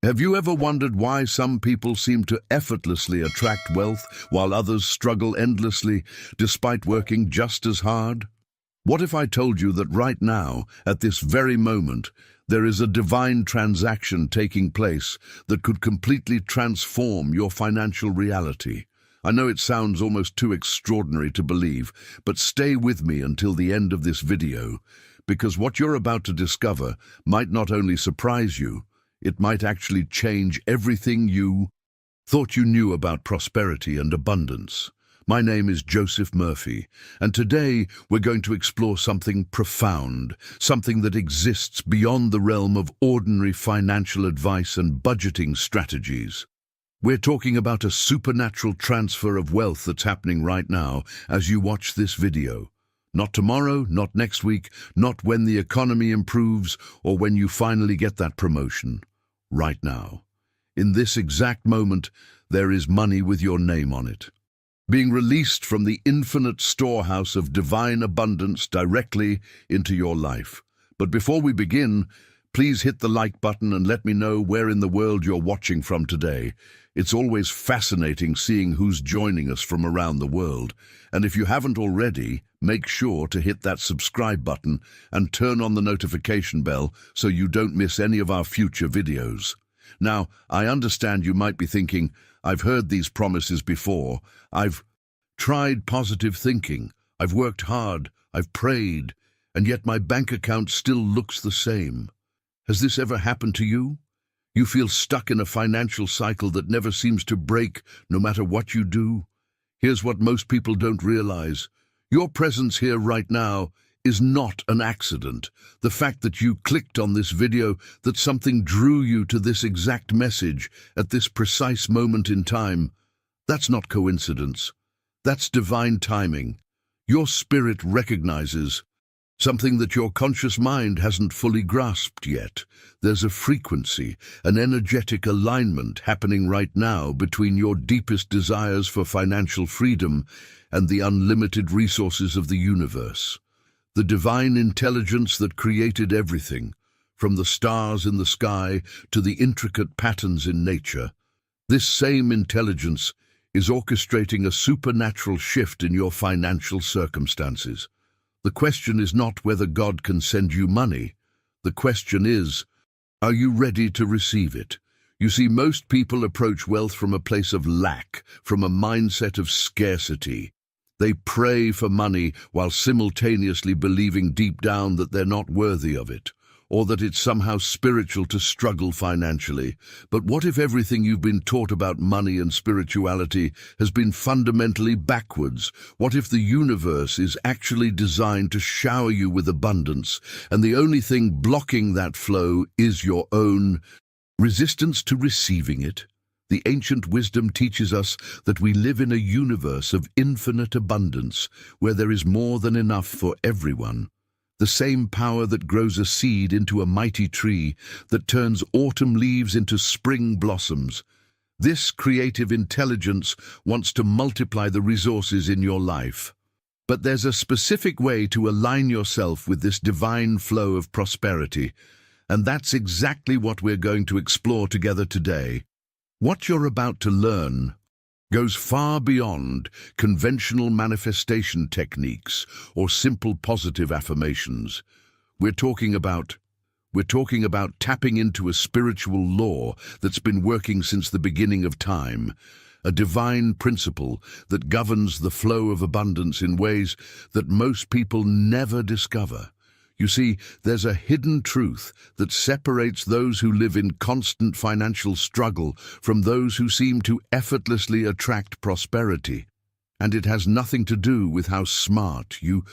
Have you ever wondered why some people seem to effortlessly attract wealth while others struggle endlessly despite working just as hard? What if I told you that right now, at this very moment, there is a divine transaction taking place that could completely transform your financial reality? I know it sounds almost too extraordinary to believe, but stay with me until the end of this video, because what you're about to discover might not only surprise you, it might actually change everything you thought you knew about prosperity and abundance. My name is Joseph Murphy, and today we're going to explore something profound, something that exists beyond the realm of ordinary financial advice and budgeting strategies. We're talking about a supernatural transfer of wealth that's happening right now as you watch this video. Not tomorrow, not next week, not when the economy improves or when you finally get that promotion. Right now. In this exact moment, there is money with your name on it, being released from the infinite storehouse of divine abundance directly into your life. But before we begin, please hit the like button and let me know where in the world you're watching from today. It's always fascinating seeing who's joining us from around the world. And if you haven't already, make sure to hit that subscribe button and turn on the notification bell so you don't miss any of our future videos. Now, I understand you might be thinking, I've heard these promises before. I've tried positive thinking. I've worked hard. I've prayed. And yet my bank account still looks the same. Has this ever happened to you? You feel stuck in a financial cycle that never seems to break, no matter what you do? Here's what most people don't realize. Your presence here right now is not an accident. The fact that you clicked on this video, that something drew you to this exact message at this precise moment in time, that's not coincidence. That's divine timing. Your spirit recognizes something that your conscious mind hasn't fully grasped yet. There's a frequency, an energetic alignment happening right now between your deepest desires for financial freedom and the unlimited resources of the universe. The divine intelligence that created everything, from the stars in the sky to the intricate patterns in nature. This same intelligence is orchestrating a supernatural shift in your financial circumstances. The question is not whether God can send you money. The question is, are you ready to receive it? You see, most people approach wealth from a place of lack, from a mindset of scarcity. They pray for money while simultaneously believing deep down that they're not worthy of it, or that it's somehow spiritual to struggle financially. But what if everything you've been taught about money and spirituality has been fundamentally backwards? What if the universe is actually designed to shower you with abundance, and the only thing blocking that flow is your own resistance to receiving it? The ancient wisdom teaches us that we live in a universe of infinite abundance, where there is more than enough for everyone. The same power that grows a seed into a mighty tree, that turns autumn leaves into spring blossoms. This creative intelligence wants to multiply the resources in your life. But there's a specific way to align yourself with this divine flow of prosperity, and that's exactly what we're going to explore together today. What you're about to learn goes far beyond conventional manifestation techniques or simple positive affirmations. We're talking about tapping into a spiritual law that's been working since the beginning of time, a divine principle that governs the flow of abundance in ways that most people never discover. You see, there's a hidden truth that separates those who live in constant financial struggle from those who seem to effortlessly attract prosperity. And it has nothing to do with how smart you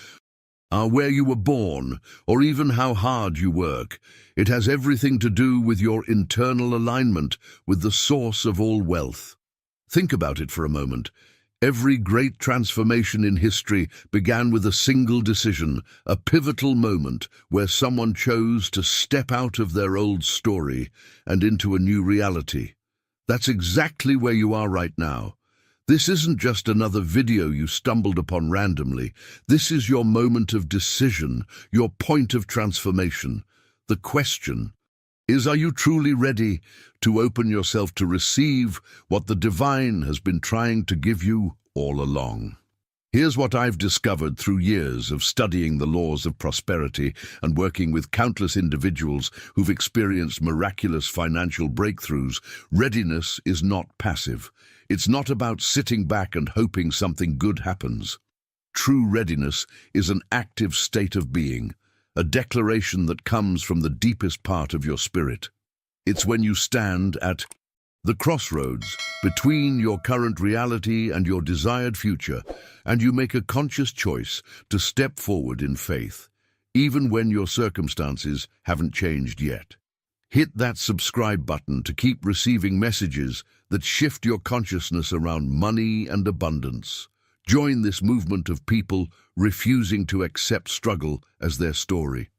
are, where you were born, or even how hard you work. It has everything to do with your internal alignment with the source of all wealth. Think about it for a moment. Every great transformation in history began with a single decision, a pivotal moment where someone chose to step out of their old story and into a new reality. That's exactly where you are right now. This isn't just another video you stumbled upon randomly. This is your moment of decision, your point of transformation. The question, Are you truly ready to open yourself to receive what the divine has been trying to give you all along? Here's what I've discovered through years of studying the laws of prosperity and working with countless individuals who've experienced miraculous financial breakthroughs. Readiness is not passive. It's not about sitting back and hoping something good happens. True readiness is an active state of being, a declaration that comes from the deepest part of your spirit. It's when you stand at the crossroads between your current reality and your desired future, and you make a conscious choice to step forward in faith, even when your circumstances haven't changed yet. Hit that subscribe button to keep receiving messages that shift your consciousness around money and abundance. Join this movement of people refusing to accept struggle as their story.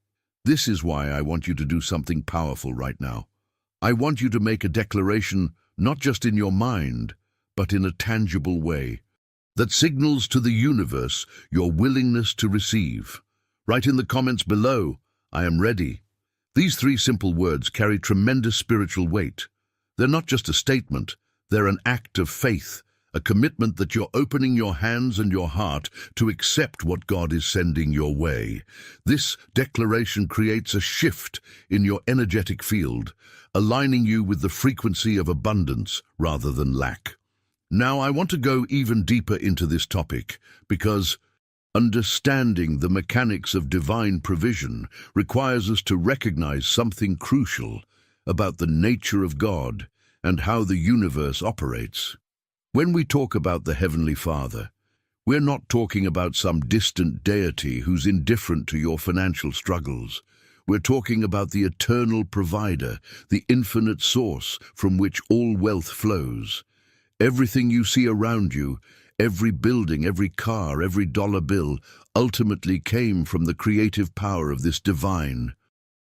This is why I want you to do something powerful right now. I want you to make a declaration, not just in your mind, but in a tangible way, that signals to the universe your willingness to receive. Write in the comments below, "I am ready." These 3 simple words carry tremendous spiritual weight. They're not just a statement, they're an act of faith, a commitment that you're opening your hands and your heart to accept what God is sending your way. This declaration creates a shift in your energetic field, aligning you with the frequency of abundance rather than lack. Now, I want to go even deeper into this topic because understanding the mechanics of divine provision requires us to recognize something crucial about the nature of God and how the universe operates. When we talk about the Heavenly Father, we're not talking about some distant deity who's indifferent to your financial struggles. We're talking about the eternal provider, the infinite source from which all wealth flows. Everything you see around you, every building, every car, every dollar bill, ultimately came from the creative power of this divine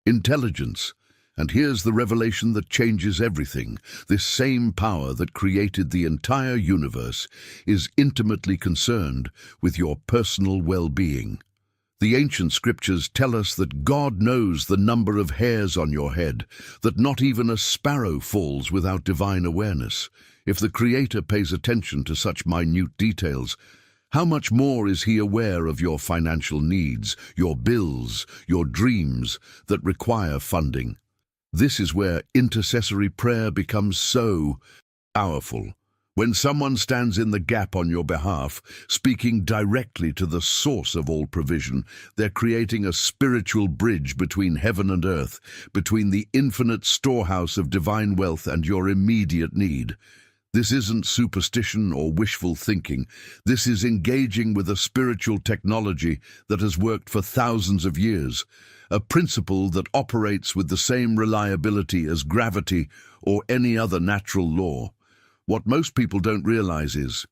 intelligence. And here's the revelation that changes everything. This same power that created the entire universe is intimately concerned with your personal well-being. The ancient scriptures tell us that God knows the number of hairs on your head, that not even a sparrow falls without divine awareness. If the Creator pays attention to such minute details, how much more is He aware of your financial needs, your bills, your dreams that require funding? This is where intercessory prayer becomes so powerful. When someone stands in the gap on your behalf, speaking directly to the source of all provision, they're creating a spiritual bridge between heaven and earth, between the infinite storehouse of divine wealth and your immediate need. This isn't superstition or wishful thinking. This is engaging with a spiritual technology that has worked for thousands of years, a principle that operates with the same reliability as gravity or any other natural law. What most people don't realize is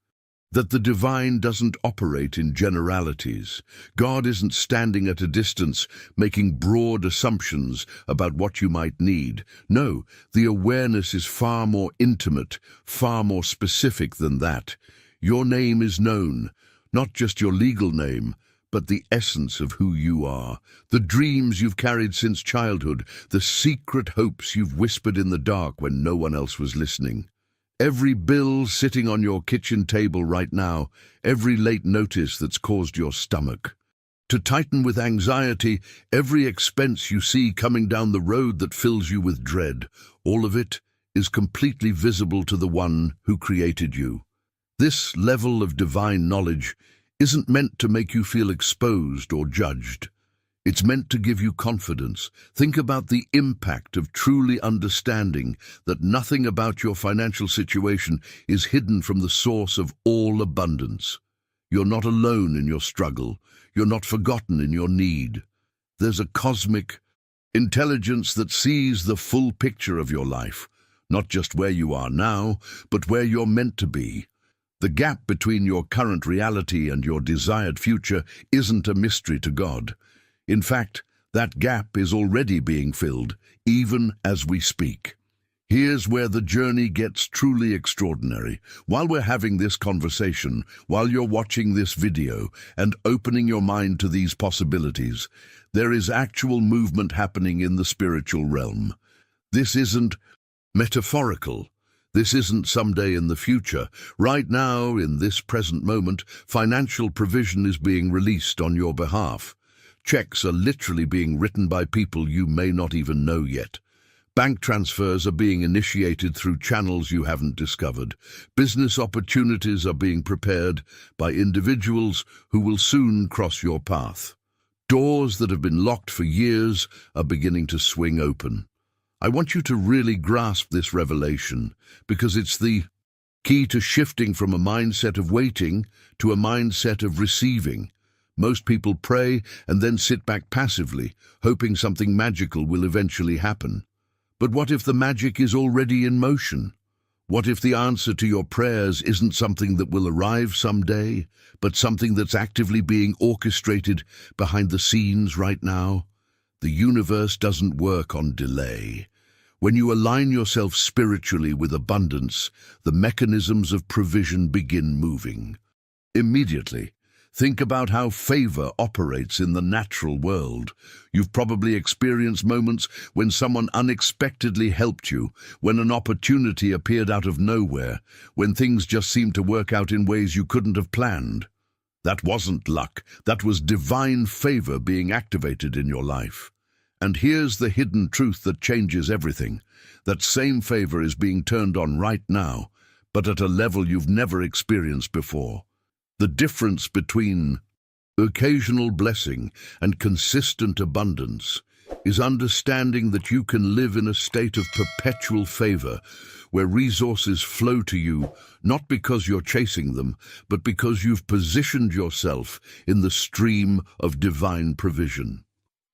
that the divine doesn't operate in generalities. God isn't standing at a distance making broad assumptions about what you might need. No, the awareness is far more intimate, far more specific than that. Your name is known, not just your legal name, but the essence of who you are, the dreams you've carried since childhood, the secret hopes you've whispered in the dark when no one else was listening. Every bill sitting on your kitchen table right now, every late notice that's caused your stomach to tighten with anxiety, every expense you see coming down the road that fills you with dread, all of it is completely visible to the one who created you. This level of divine knowledge isn't meant to make you feel exposed or judged. It's meant to give you confidence. Think about the impact of truly understanding that nothing about your financial situation is hidden from the source of all abundance. You're not alone in your struggle. You're not forgotten in your need. There's a cosmic intelligence that sees the full picture of your life, not just where you are now, but where you're meant to be. The gap between your current reality and your desired future isn't a mystery to God. In fact, that gap is already being filled, even as we speak. Here's where the journey gets truly extraordinary. While we're having this conversation, while you're watching this video and opening your mind to these possibilities, there is actual movement happening in the spiritual realm. This isn't metaphorical. This isn't someday in the future. Right now, in this present moment, financial provision is being released on your behalf. Checks are literally being written by people you may not even know yet. Bank transfers are being initiated through channels you haven't discovered. Business opportunities are being prepared by individuals who will soon cross your path. Doors that have been locked for years are beginning to swing open. I want you to really grasp this revelation because it's the key to shifting from a mindset of waiting to a mindset of receiving. Most people pray and then sit back passively, hoping something magical will eventually happen. But what if the magic is already in motion? What if the answer to your prayers isn't something that will arrive someday, but something that's actively being orchestrated behind the scenes right now? The universe doesn't work on delay. When you align yourself spiritually with abundance, the mechanisms of provision begin moving. Immediately, think about how favor operates in the natural world. You've probably experienced moments when someone unexpectedly helped you, when an opportunity appeared out of nowhere, when things just seemed to work out in ways you couldn't have planned. That wasn't luck. That was divine favor being activated in your life. And here's the hidden truth that changes everything. That same favor is being turned on right now, but at a level you've never experienced before. The difference between occasional blessing and consistent abundance is understanding that you can live in a state of perpetual favor, where resources flow to you, not because you're chasing them, but because you've positioned yourself in the stream of divine provision.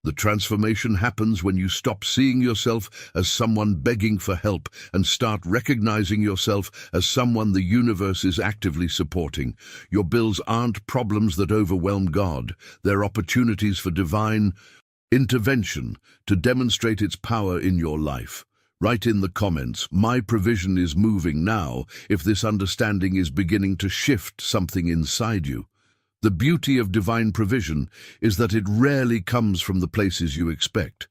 The transformation happens when you stop seeing yourself as someone begging for help and start recognizing yourself as someone the universe is actively supporting. Your bills aren't problems that overwhelm God. They're opportunities for divine intervention to demonstrate its power in your life. Write in the comments, "My provision is moving now," if this understanding is beginning to shift something inside you. The beauty of divine provision is that it rarely comes from the places you expect.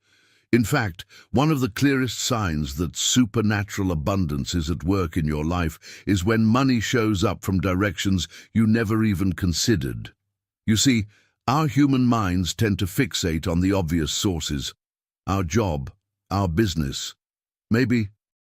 In fact, one of the clearest signs that supernatural abundance is at work in your life is when money shows up from directions you never even considered. You see, our human minds tend to fixate on the obvious sources: our job, our business, maybe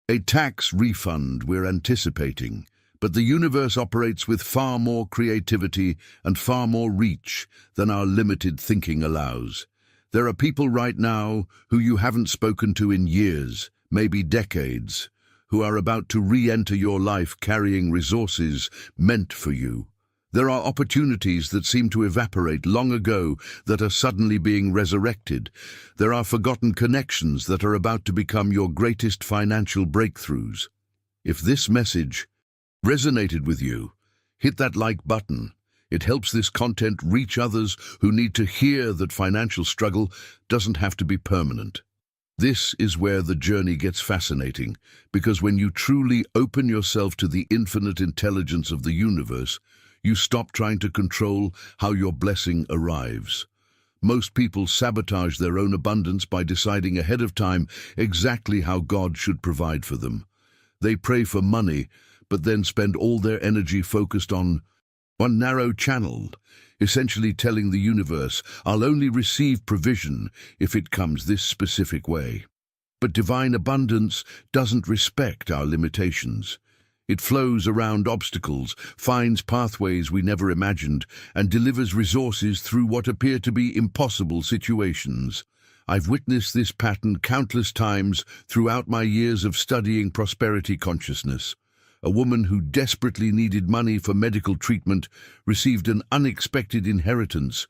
a tax refund we're anticipating. But the universe operates with far more creativity and far more reach than our limited thinking allows. There are people right now who you haven't spoken to in years, maybe decades, who are about to re-enter your life carrying resources meant for you. There are opportunities that seem to evaporate long ago that are suddenly being resurrected. There are forgotten connections that are about to become your greatest financial breakthroughs. If this message resonated with you, hit that like button. It helps this content reach others who need to hear that financial struggle doesn't have to be permanent. This is where the journey gets fascinating, because when you truly open yourself to the infinite intelligence of the universe, you stop trying to control how your blessing arrives. Most people sabotage their own abundance by deciding ahead of time exactly how God should provide for them. They pray for money, but then spend all their energy focused on one narrow channel, essentially telling the universe, "I'll only receive provision if it comes this specific way." But divine abundance doesn't respect our limitations. It flows around obstacles, finds pathways we never imagined, and delivers resources through what appear to be impossible situations. I've witnessed this pattern countless times throughout my years of studying prosperity consciousness. A woman who desperately needed money for medical treatment received an unexpected inheritance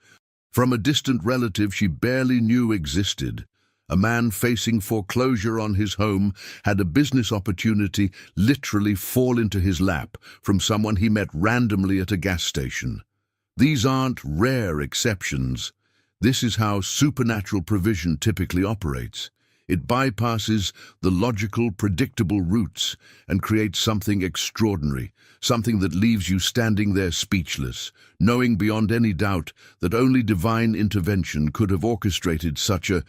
from a distant relative she barely knew existed. A man facing foreclosure on his home had a business opportunity literally fall into his lap from someone he met randomly at a gas station. These aren't rare exceptions. This is how supernatural provision typically operates. It bypasses the logical, predictable routes and creates something extraordinary, something that leaves you standing there speechless, knowing beyond any doubt that only divine intervention could have orchestrated such a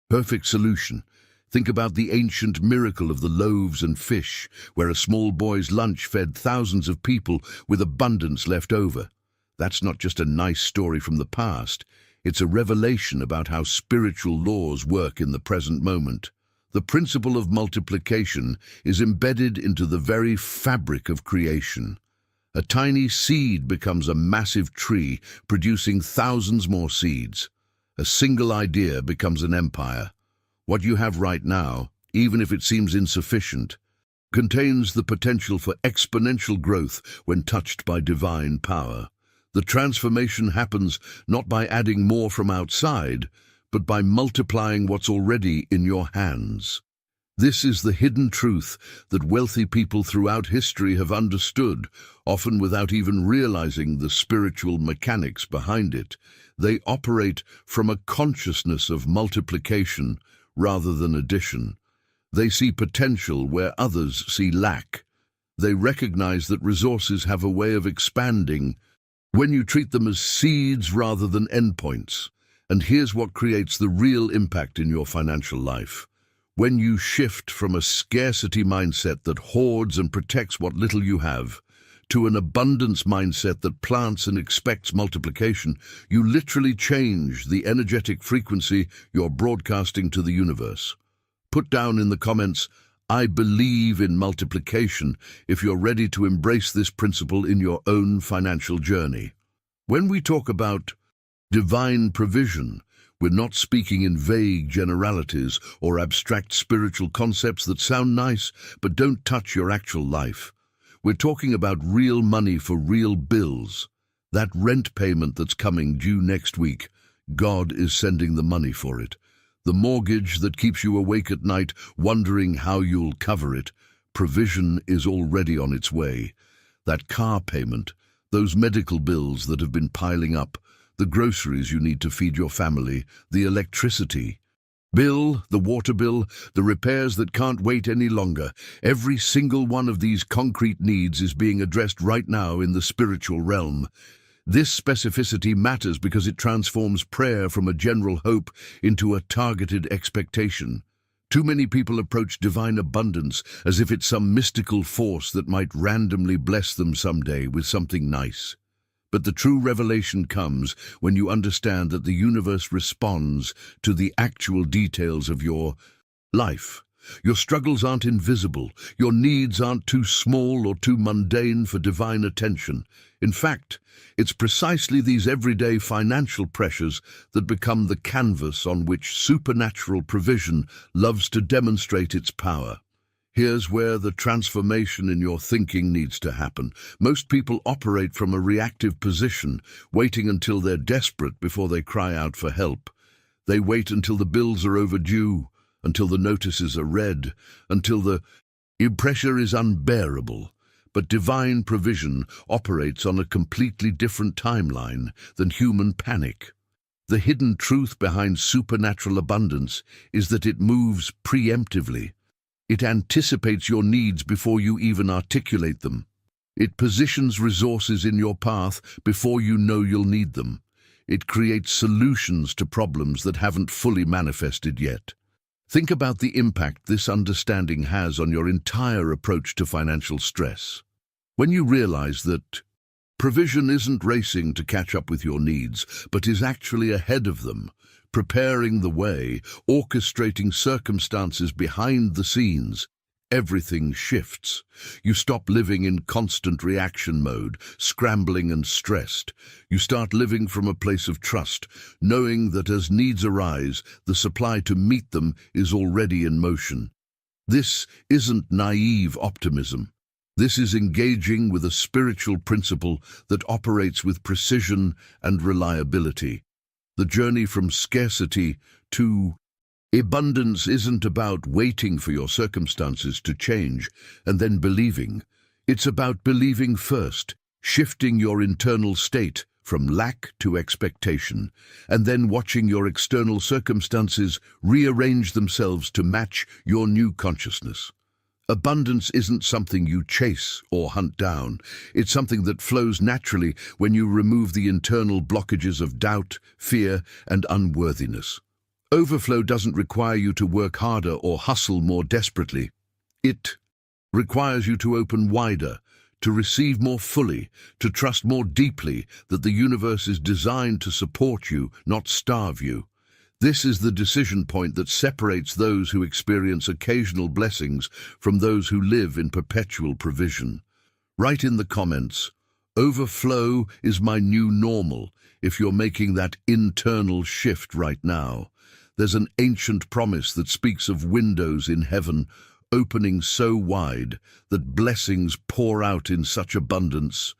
perfect solution. Think about the ancient miracle of the loaves and fish, where a small boy's lunch fed thousands of people with abundance left over. That's not just a nice story from the past. It's a revelation about how spiritual laws work in the present moment. The principle of multiplication is embedded into the very fabric of creation. A tiny seed becomes a massive tree, producing thousands more seeds. A single idea becomes an empire. What you have right now, even if it seems insufficient, contains the potential for exponential growth when touched by divine power. The transformation happens not by adding more from outside, but by multiplying what's already in your hands. This is the hidden truth that wealthy people throughout history have understood, often without even realizing the spiritual mechanics behind it. They operate from a consciousness of multiplication rather than addition. They see potential where others see lack. They recognize that resources have a way of expanding when you treat them as seeds rather than endpoints. And here's what creates the real impact in your financial life. When you shift from a scarcity mindset that hoards and protects what little you have, to an abundance mindset that plants and expects multiplication, you literally change the energetic frequency you're broadcasting to the universe. Put down in the comments, "I believe in multiplication," if you're ready to embrace this principle in your own financial journey. When we talk about divine provision, we're not speaking in vague generalities or abstract spiritual concepts that sound nice but don't touch your actual life. We're talking about real money for real bills. That rent payment that's coming due next week, God is sending the money for it. The mortgage that keeps you awake at night wondering how you'll cover it, provision is already on its way. That car payment, those medical bills that have been piling up, the groceries you need to feed your family, the electricity bill, the water bill, the repairs that can't wait any longer. Every single one of these concrete needs is being addressed right now in the spiritual realm. This specificity matters because it transforms prayer from a general hope into a targeted expectation. Too many people approach divine abundance as if it's some mystical force that might randomly bless them someday with something nice. But the true revelation comes when you understand that the universe responds to the actual details of your life. Your struggles aren't invisible. Your needs aren't too small or too mundane for divine attention. In fact, it's precisely these everyday financial pressures that become the canvas on which supernatural provision loves to demonstrate its power. Here's where the transformation in your thinking needs to happen. Most people operate from a reactive position, waiting until they're desperate before they cry out for help. They wait until the bills are overdue, until the notices are read, until the pressure is unbearable. But divine provision operates on a completely different timeline than human panic. The hidden truth behind supernatural abundance is that it moves preemptively. It anticipates your needs before you even articulate them. It positions resources in your path before you know you'll need them. It creates solutions to problems that haven't fully manifested yet. Think about the impact this understanding has on your entire approach to financial stress. When you realize that provision isn't racing to catch up with your needs, but is actually ahead of them, preparing the way, orchestrating circumstances behind the scenes, everything shifts. You stop living in constant reaction mode, scrambling and stressed. You start living from a place of trust, knowing that as needs arise, the supply to meet them is already in motion. This isn't naive optimism. This is engaging with a spiritual principle that operates with precision and reliability. The journey from scarcity to abundance isn't about waiting for your circumstances to change and then believing. It's about believing first, shifting your internal state from lack to expectation, and then watching your external circumstances rearrange themselves to match your new consciousness. Abundance isn't something you chase or hunt down. It's something that flows naturally when you remove the internal blockages of doubt, fear, and unworthiness. Overflow doesn't require you to work harder or hustle more desperately. It requires you to open wider, to receive more fully, to trust more deeply that the universe is designed to support you, not starve you. This is the decision point that separates those who experience occasional blessings from those who live in perpetual provision. Write in the comments, "Overflow is my new normal," if you're making that internal shift right now. There's an ancient promise that speaks of windows in heaven opening so wide that blessings pour out in such abundance,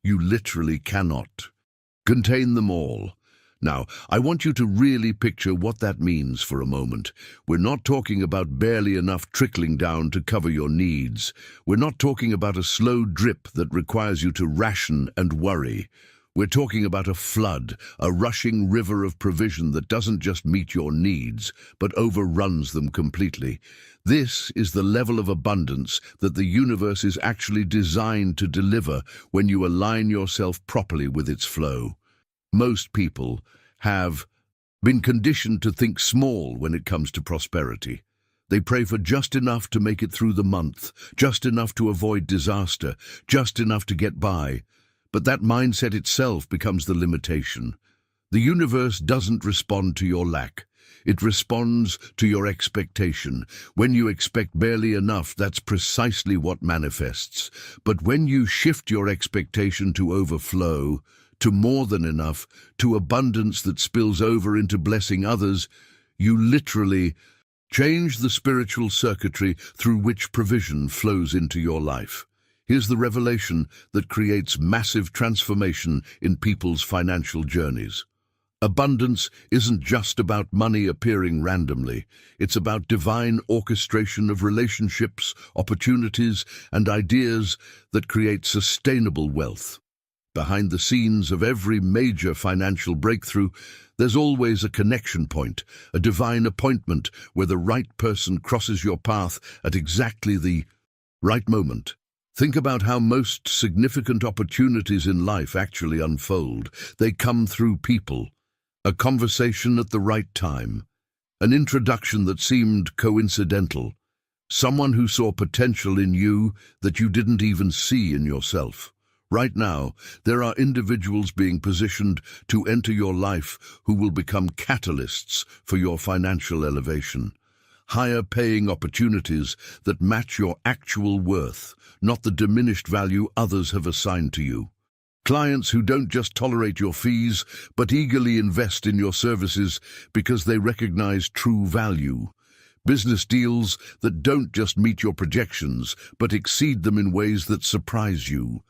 you literally cannot contain them all. Now, I want you to really picture what that means for a moment. We're not talking about barely enough trickling down to cover your needs. We're not talking about a slow drip that requires you to ration and worry. We're talking about a flood, a rushing river of provision that doesn't just meet your needs, but overruns them completely. This is the level of abundance that the universe is actually designed to deliver when you align yourself properly with its flow. Most people have been conditioned to think small when it comes to prosperity. They pray for just enough to make it through the month, just enough to avoid disaster, just enough to get by. But that mindset itself becomes the limitation. The universe doesn't respond to your lack. It responds to your expectation. When you expect barely enough, that's precisely what manifests. But when you shift your expectation to overflow, to more than enough, to abundance that spills over into blessing others, you literally change the spiritual circuitry through which provision flows into your life. Here's the revelation that creates massive transformation in people's financial journeys. Abundance isn't just about money appearing randomly. It's about divine orchestration of relationships, opportunities, and ideas that create sustainable wealth. Behind the scenes of every major financial breakthrough, there's always a connection point, a divine appointment where the right person crosses your path at exactly the right moment. Think about how most significant opportunities in life actually unfold. They come through people. A conversation at the right time. An introduction that seemed coincidental. Someone who saw potential in you that you didn't even see in yourself. Right now, there are individuals being positioned to enter your life who will become catalysts for your financial elevation. Higher-paying opportunities that match your actual worth, not the diminished value others have assigned to you. Clients who don't just tolerate your fees, but eagerly invest in your services because they recognize true value. Business deals that don't just meet your projections, but exceed them in ways that surprise you.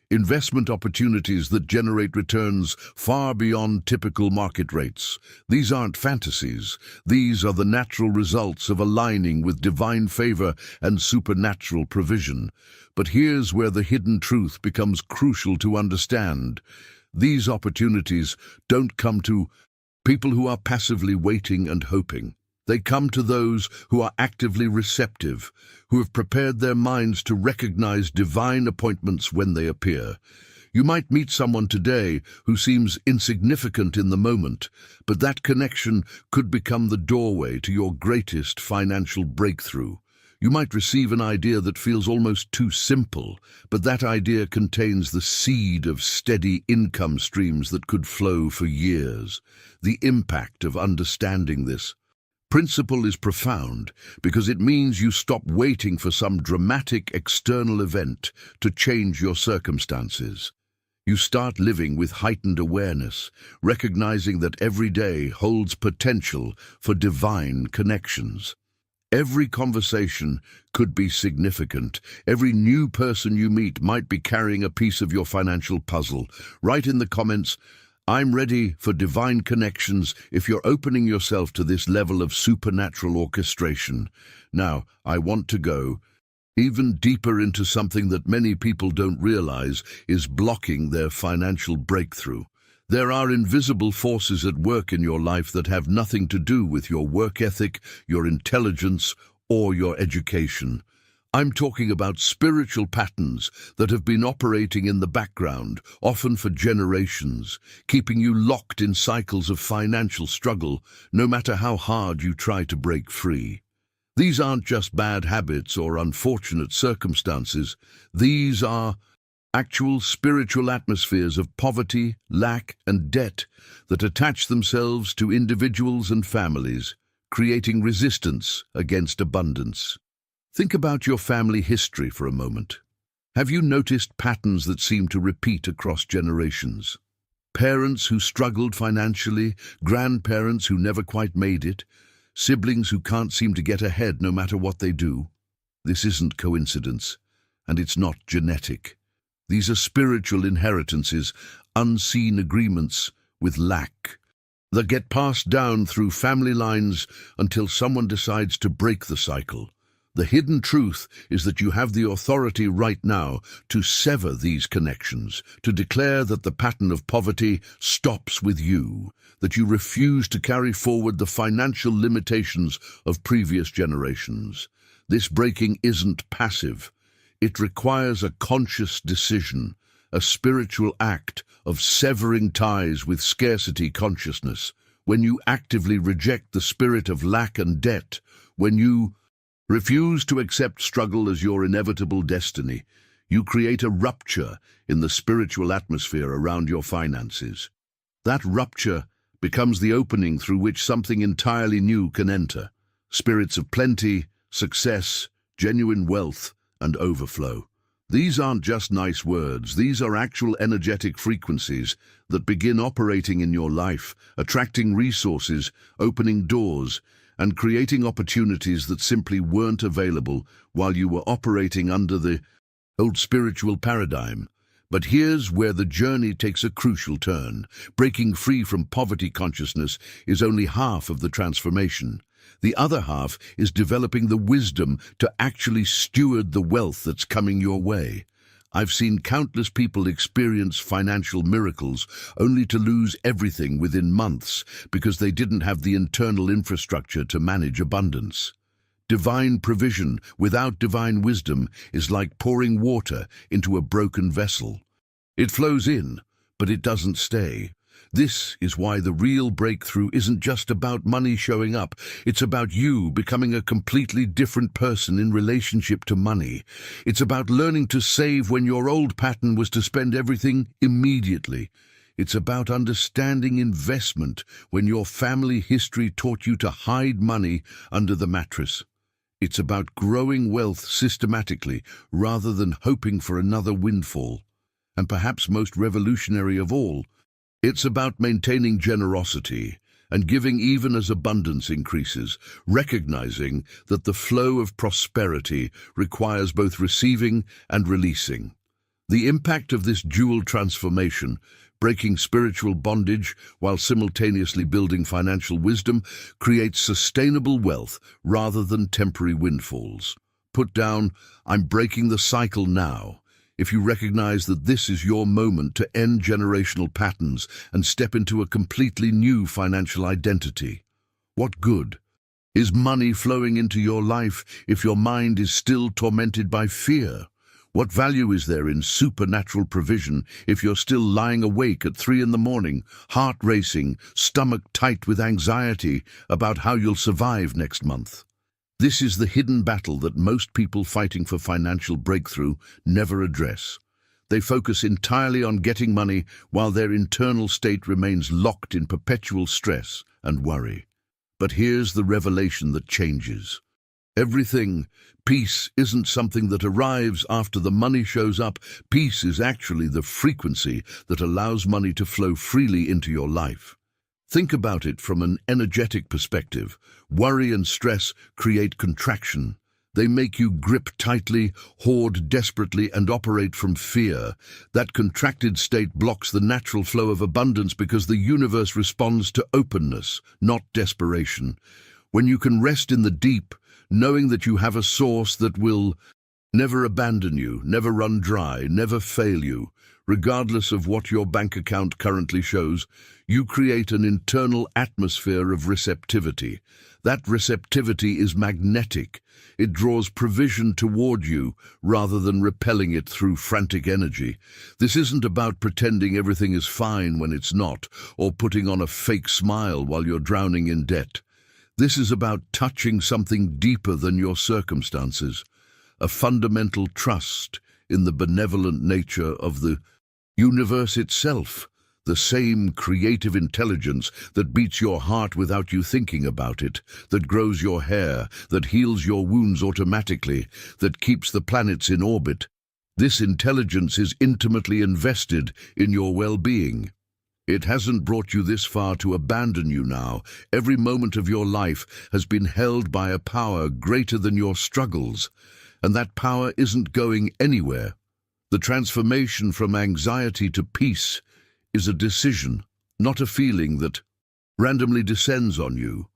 Investment opportunities that generate returns far beyond typical market rates. These aren't fantasies. These are the natural results of aligning with divine favor and supernatural provision. But here's where the hidden truth becomes crucial to understand. These opportunities don't come to people who are passively waiting and hoping. They come to those who are actively receptive, who have prepared their minds to recognize divine appointments when they appear. You might meet someone today who seems insignificant in the moment, but that connection could become the doorway to your greatest financial breakthrough. You might receive an idea that feels almost too simple, but that idea contains the seed of steady income streams that could flow for years. The impact of understanding this principle is profound because it means you stop waiting for some dramatic external event to change your circumstances. You start living with heightened awareness, recognizing that every day holds potential for divine connections. Every conversation could be significant. Every new person you meet might be carrying a piece of your financial puzzle. Write in the comments, "I'm ready for divine connections," if you're opening yourself to this level of supernatural orchestration. Now, I want to go even deeper into something that many people don't realize is blocking their financial breakthrough. There are invisible forces at work in your life that have nothing to do with your work ethic, your intelligence, or your education. I'm talking about spiritual patterns that have been operating in the background, often for generations, keeping you locked in cycles of financial struggle, no matter how hard you try to break free. These aren't just bad habits or unfortunate circumstances. These are actual spiritual atmospheres of poverty, lack, and debt that attach themselves to individuals and families, creating resistance against abundance. Think about your family history for a moment. Have you noticed patterns that seem to repeat across generations? Parents who struggled financially, grandparents who never quite made it, siblings who can't seem to get ahead no matter what they do. This isn't coincidence, and it's not genetic. These are spiritual inheritances, unseen agreements with lack, that get passed down through family lines until someone decides to break the cycle. The hidden truth is that you have the authority right now to sever these connections, to declare that the pattern of poverty stops with you, that you refuse to carry forward the financial limitations of previous generations. This breaking isn't passive. It requires a conscious decision, a spiritual act of severing ties with scarcity consciousness. When you actively reject the spirit of lack and debt, when you refuse to accept struggle as your inevitable destiny, you create a rupture in the spiritual atmosphere around your finances. That rupture becomes the opening through which something entirely new can enter. Spirits of plenty, success, genuine wealth, and overflow. These aren't just nice words, these are actual energetic frequencies that begin operating in your life, attracting resources, opening doors, and creating opportunities that simply weren't available while you were operating under the old spiritual paradigm. But here's where the journey takes a crucial turn. Breaking free from poverty consciousness is only half of the transformation. The other half is developing the wisdom to actually steward the wealth that's coming your way. I've seen countless people experience financial miracles only to lose everything within months because they didn't have the internal infrastructure to manage abundance. Divine provision without divine wisdom is like pouring water into a broken vessel. It flows in, but it doesn't stay. This is why the real breakthrough isn't just about money showing up. It's about you becoming a completely different person in relationship to money. It's about learning to save when your old pattern was to spend everything immediately. It's about understanding investment when your family history taught you to hide money under the mattress. It's about growing wealth systematically rather than hoping for another windfall. And perhaps most revolutionary of all, it's about maintaining generosity and giving even as abundance increases, recognizing that the flow of prosperity requires both receiving and releasing. The impact of this dual transformation, breaking spiritual bondage while simultaneously building financial wisdom, creates sustainable wealth rather than temporary windfalls. Put down, "I'm breaking the cycle now," if you recognize that this is your moment to end generational patterns and step into a completely new financial identity. What good is money flowing into your life if your mind is still tormented by fear? What value is there in supernatural provision if you're still lying awake at 3 a.m, heart racing, stomach tight with anxiety about how you'll survive next month? This is the hidden battle that most people fighting for financial breakthrough never address. They focus entirely on getting money while their internal state remains locked in perpetual stress and worry. But here's the revelation that changes everything. Peace isn't something that arrives after the money shows up. Peace is actually the frequency that allows money to flow freely into your life. Think about it from an energetic perspective. Worry and stress create contraction. They make you grip tightly, hoard desperately, and operate from fear. That contracted state blocks the natural flow of abundance because the universe responds to openness, not desperation. When you can rest in the deep, knowing that you have a source that will never abandon you, never run dry, never fail you, regardless of what your bank account currently shows, you create an internal atmosphere of receptivity. That receptivity is magnetic. It draws provision toward you rather than repelling it through frantic energy. This isn't about pretending everything is fine when it's not, or putting on a fake smile while you're drowning in debt. This is about touching something deeper than your circumstances, a fundamental trust in the benevolent nature of the universe itself, the same creative intelligence that beats your heart without you thinking about it, that grows your hair, that heals your wounds automatically, that keeps the planets in orbit. This intelligence is intimately invested in your well-being. It hasn't brought you this far to abandon you now. Every moment of your life has been held by a power greater than your struggles, and that power isn't going anywhere. The transformation from anxiety to peace is a decision, not a feeling that randomly descends on you.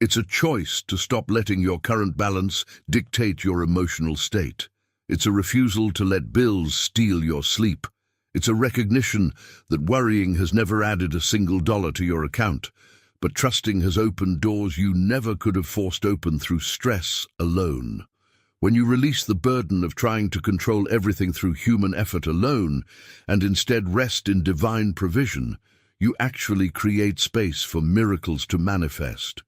It's a choice to stop letting your current balance dictate your emotional state. It's a refusal to let bills steal your sleep. It's a recognition that worrying has never added a single dollar to your account, but trusting has opened doors you never could have forced open through stress alone. When you release the burden of trying to control everything through human effort alone and instead rest in divine provision, you actually create space for miracles to manifest.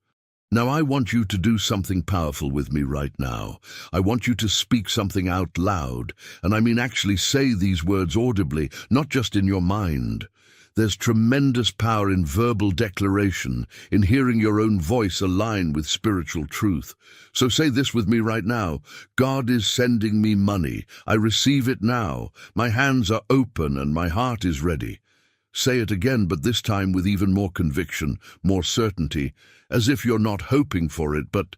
Now I want you to do something powerful with me right now. I want you to speak something out loud, and I mean actually say these words audibly, not just in your mind. There's tremendous power in verbal declaration, in hearing your own voice align with spiritual truth. So say this with me right now. God is sending me money. I receive it now. My hands are open and my heart is ready. Say it again, but this time with even more conviction, more certainty, as if you're not hoping for it, but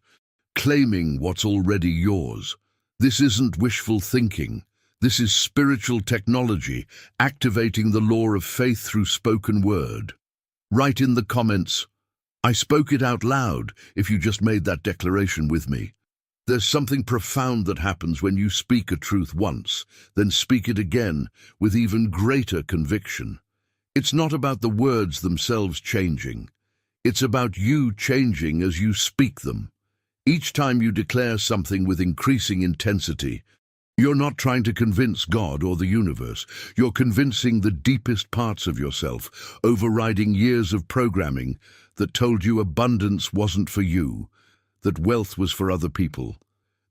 claiming what's already yours. This isn't wishful thinking. This is spiritual technology, activating the law of faith through spoken word. Write in the comments, "I spoke it out loud," if you just made that declaration with me. There's something profound that happens when you speak a truth once, then speak it again with even greater conviction. It's not about the words themselves changing. It's about you changing as you speak them. Each time you declare something with increasing intensity, you're not trying to convince God or the universe. You're convincing the deepest parts of yourself, overriding years of programming that told you abundance wasn't for you, that wealth was for other people,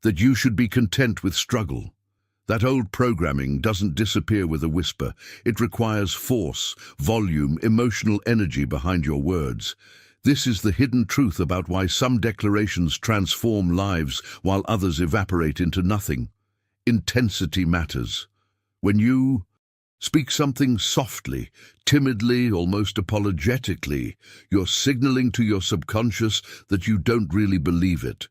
that you should be content with struggle. That old programming doesn't disappear with a whisper. It requires force, volume, emotional energy behind your words. This is the hidden truth about why some declarations transform lives while others evaporate into nothing. Intensity matters. When you speak something softly, timidly, almost apologetically, you're signaling to your subconscious that you don't really believe it.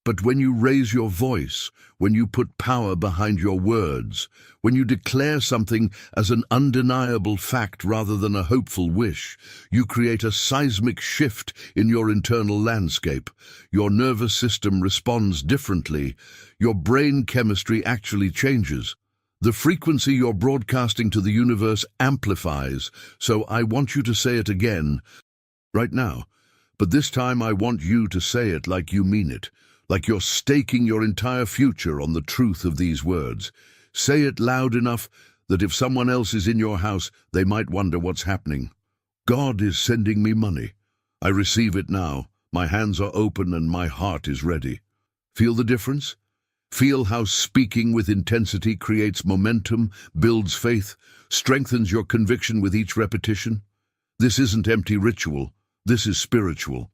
But when you raise your voice, when you put power behind your words, when you declare something as an undeniable fact rather than a hopeful wish, you create a seismic shift in your internal landscape. Your nervous system responds differently. Your brain chemistry actually changes. The frequency you're broadcasting to the universe amplifies. So I want you to say it again, right now. But this time I want you to say it like you mean it. Like you're staking your entire future on the truth of these words. Say it loud enough that if someone else is in your house, they might wonder what's happening. God is sending me money. I receive it now. My hands are open and my heart is ready. Feel the difference? Feel how speaking with intensity creates momentum, builds faith, strengthens your conviction with each repetition? This isn't empty ritual. This is spiritual.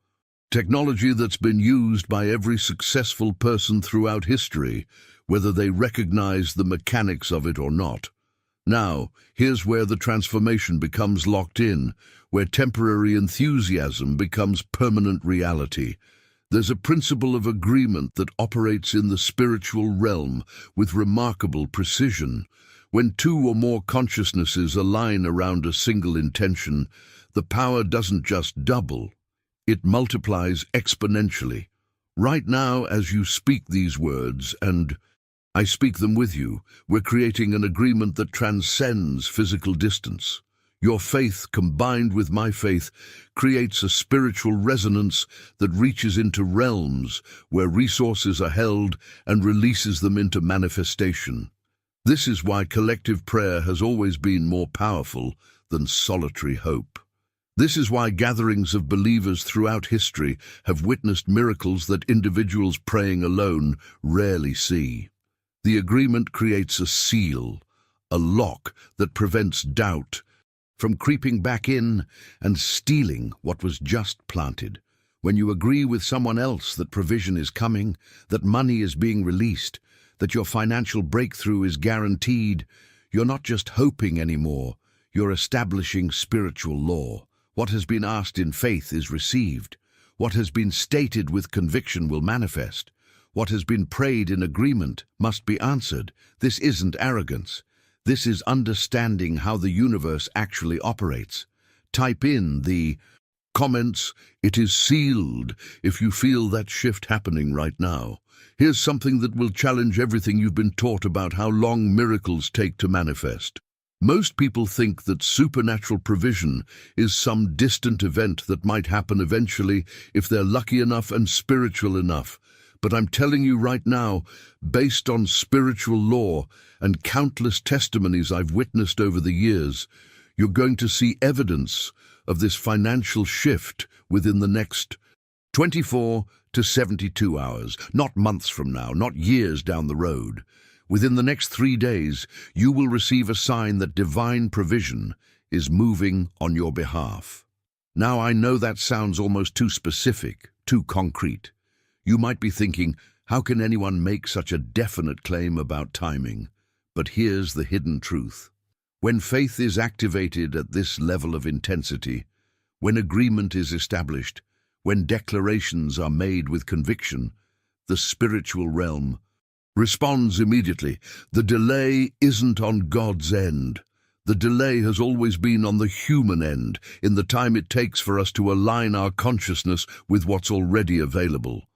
Technology that's been used by every successful person throughout history, whether they recognize the mechanics of it or not. Now, here's where the transformation becomes locked in, where temporary enthusiasm becomes permanent reality. There's a principle of agreement that operates in the spiritual realm with remarkable precision. When two or more consciousnesses align around a single intention, the power doesn't just double. It multiplies exponentially. Right now, as you speak these words, and I speak them with you, we're creating an agreement that transcends physical distance. Your faith, combined with my faith, creates a spiritual resonance that reaches into realms where resources are held and releases them into manifestation. This is why collective prayer has always been more powerful than solitary hope. This is why gatherings of believers throughout history have witnessed miracles that individuals praying alone rarely see. The agreement creates a seal, a lock that prevents doubt from creeping back in and stealing what was just planted. When you agree with someone else that provision is coming, that money is being released, that your financial breakthrough is guaranteed, you're not just hoping anymore, you're establishing spiritual law. What has been asked in faith is received. What has been stated with conviction will manifest. What has been prayed in agreement must be answered. This isn't arrogance. This is understanding how the universe actually operates. Type in the comments, "It is sealed," if you feel that shift happening right now. Here's something that will challenge everything you've been taught about how long miracles take to manifest. Most people think that supernatural provision is some distant event that might happen eventually if they're lucky enough and spiritual enough. But I'm telling you right now, based on spiritual law and countless testimonies I've witnessed over the years, you're going to see evidence of this financial shift within the next 24 to 72 hours, not months from now, not years down the road. Within the next 3 days, you will receive a sign that divine provision is moving on your behalf. Now, I know that sounds almost too specific, too concrete. You might be thinking, how can anyone make such a definite claim about timing? But here's the hidden truth. When faith is activated at this level of intensity, when agreement is established, when declarations are made with conviction, the spiritual realm responds immediately. The delay isn't on God's end. The delay has always been on the human end, in the time it takes for us to align our consciousness with what's already available.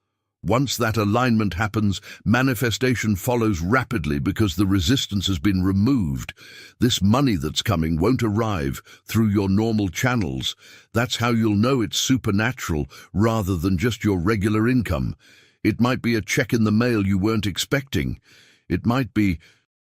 Once that alignment happens, manifestation follows rapidly because the resistance has been removed. This money that's coming won't arrive through your normal channels. That's how you'll know it's supernatural rather than just your regular income. It might be a check in the mail you weren't expecting. It might be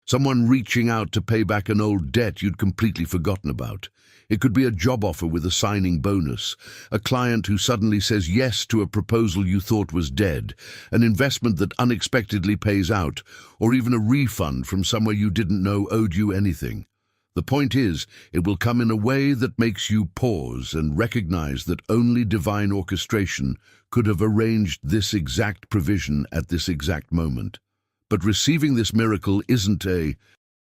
someone reaching out to pay back an old debt you'd completely forgotten about. It could be a job offer with a signing bonus, a client who suddenly says yes to a proposal you thought was dead, an investment that unexpectedly pays out, or even a refund from somewhere you didn't know owed you anything. The point is, it will come in a way that makes you pause and recognize that only divine orchestration could have arranged this exact provision at this exact moment. But receiving this miracle isn't a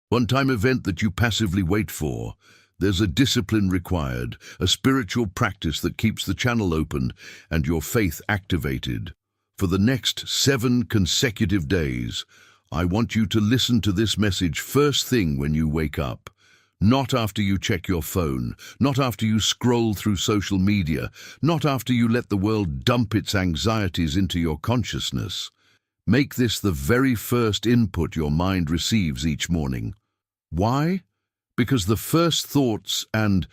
one-time event that you passively wait for. There's a discipline required, a spiritual practice that keeps the channel open and your faith activated. For the next 7 consecutive days, I want you to listen to this message first thing when you wake up. Not after you check your phone, not after you scroll through social media, not after you let the world dump its anxieties into your consciousness. Make this the very first input your mind receives each morning. Why? Because the first thoughts and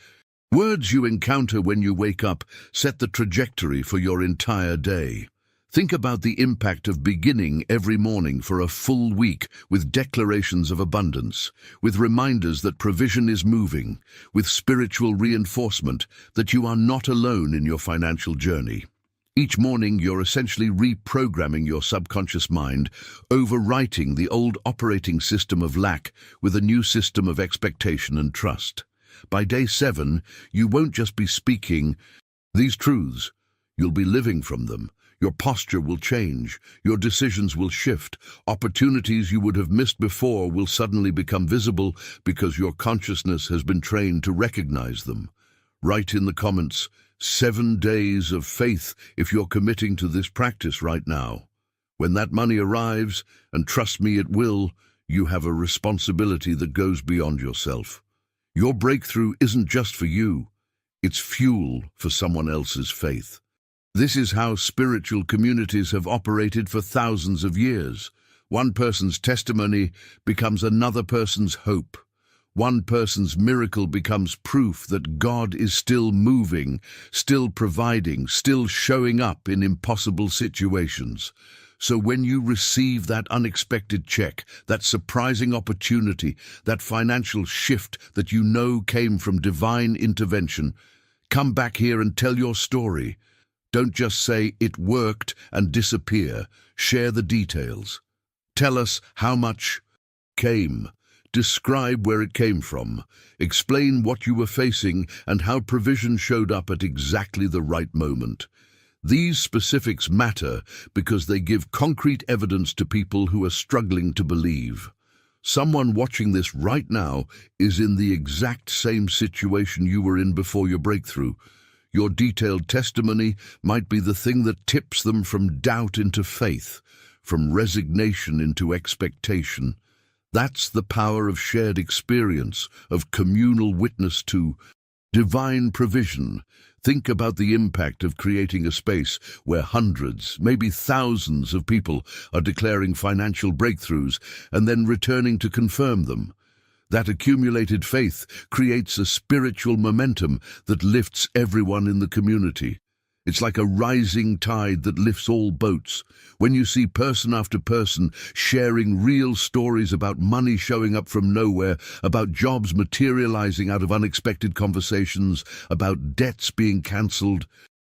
words you encounter when you wake up set the trajectory for your entire day. Think about the impact of beginning every morning for a full week with declarations of abundance, with reminders that provision is moving, with spiritual reinforcement that you are not alone in your financial journey. Each morning, you're essentially reprogramming your subconscious mind, overwriting the old operating system of lack with a new system of expectation and trust. By day 7, you won't just be speaking these truths, you'll be living from them. Your posture will change, your decisions will shift, opportunities you would have missed before will suddenly become visible because your consciousness has been trained to recognize them. Write in the comments, 7 days of faith if you're committing to this practice right now. When that money arrives, and trust me it will, you have a responsibility that goes beyond yourself. Your breakthrough isn't just for you, it's fuel for someone else's faith. This is how spiritual communities have operated for thousands of years. One person's testimony becomes another person's hope. One person's miracle becomes proof that God is still moving, still providing, still showing up in impossible situations. So when you receive that unexpected check, that surprising opportunity, that financial shift that you know came from divine intervention, come back here and tell your story. Don't just say it worked and disappear. Share the details. Tell us how much came. Describe where it came from. Explain what you were facing and how provision showed up at exactly the right moment. These specifics matter because they give concrete evidence to people who are struggling to believe. Someone watching this right now is in the exact same situation you were in before your breakthrough. Your detailed testimony might be the thing that tips them from doubt into faith, from resignation into expectation. That's the power of shared experience, of communal witness to divine provision. Think about the impact of creating a space where hundreds, maybe thousands of people are declaring financial breakthroughs and then returning to confirm them. That accumulated faith creates a spiritual momentum that lifts everyone in the community. It's like a rising tide that lifts all boats. When you see person after person sharing real stories about money showing up from nowhere, about jobs materializing out of unexpected conversations, about debts being cancelled,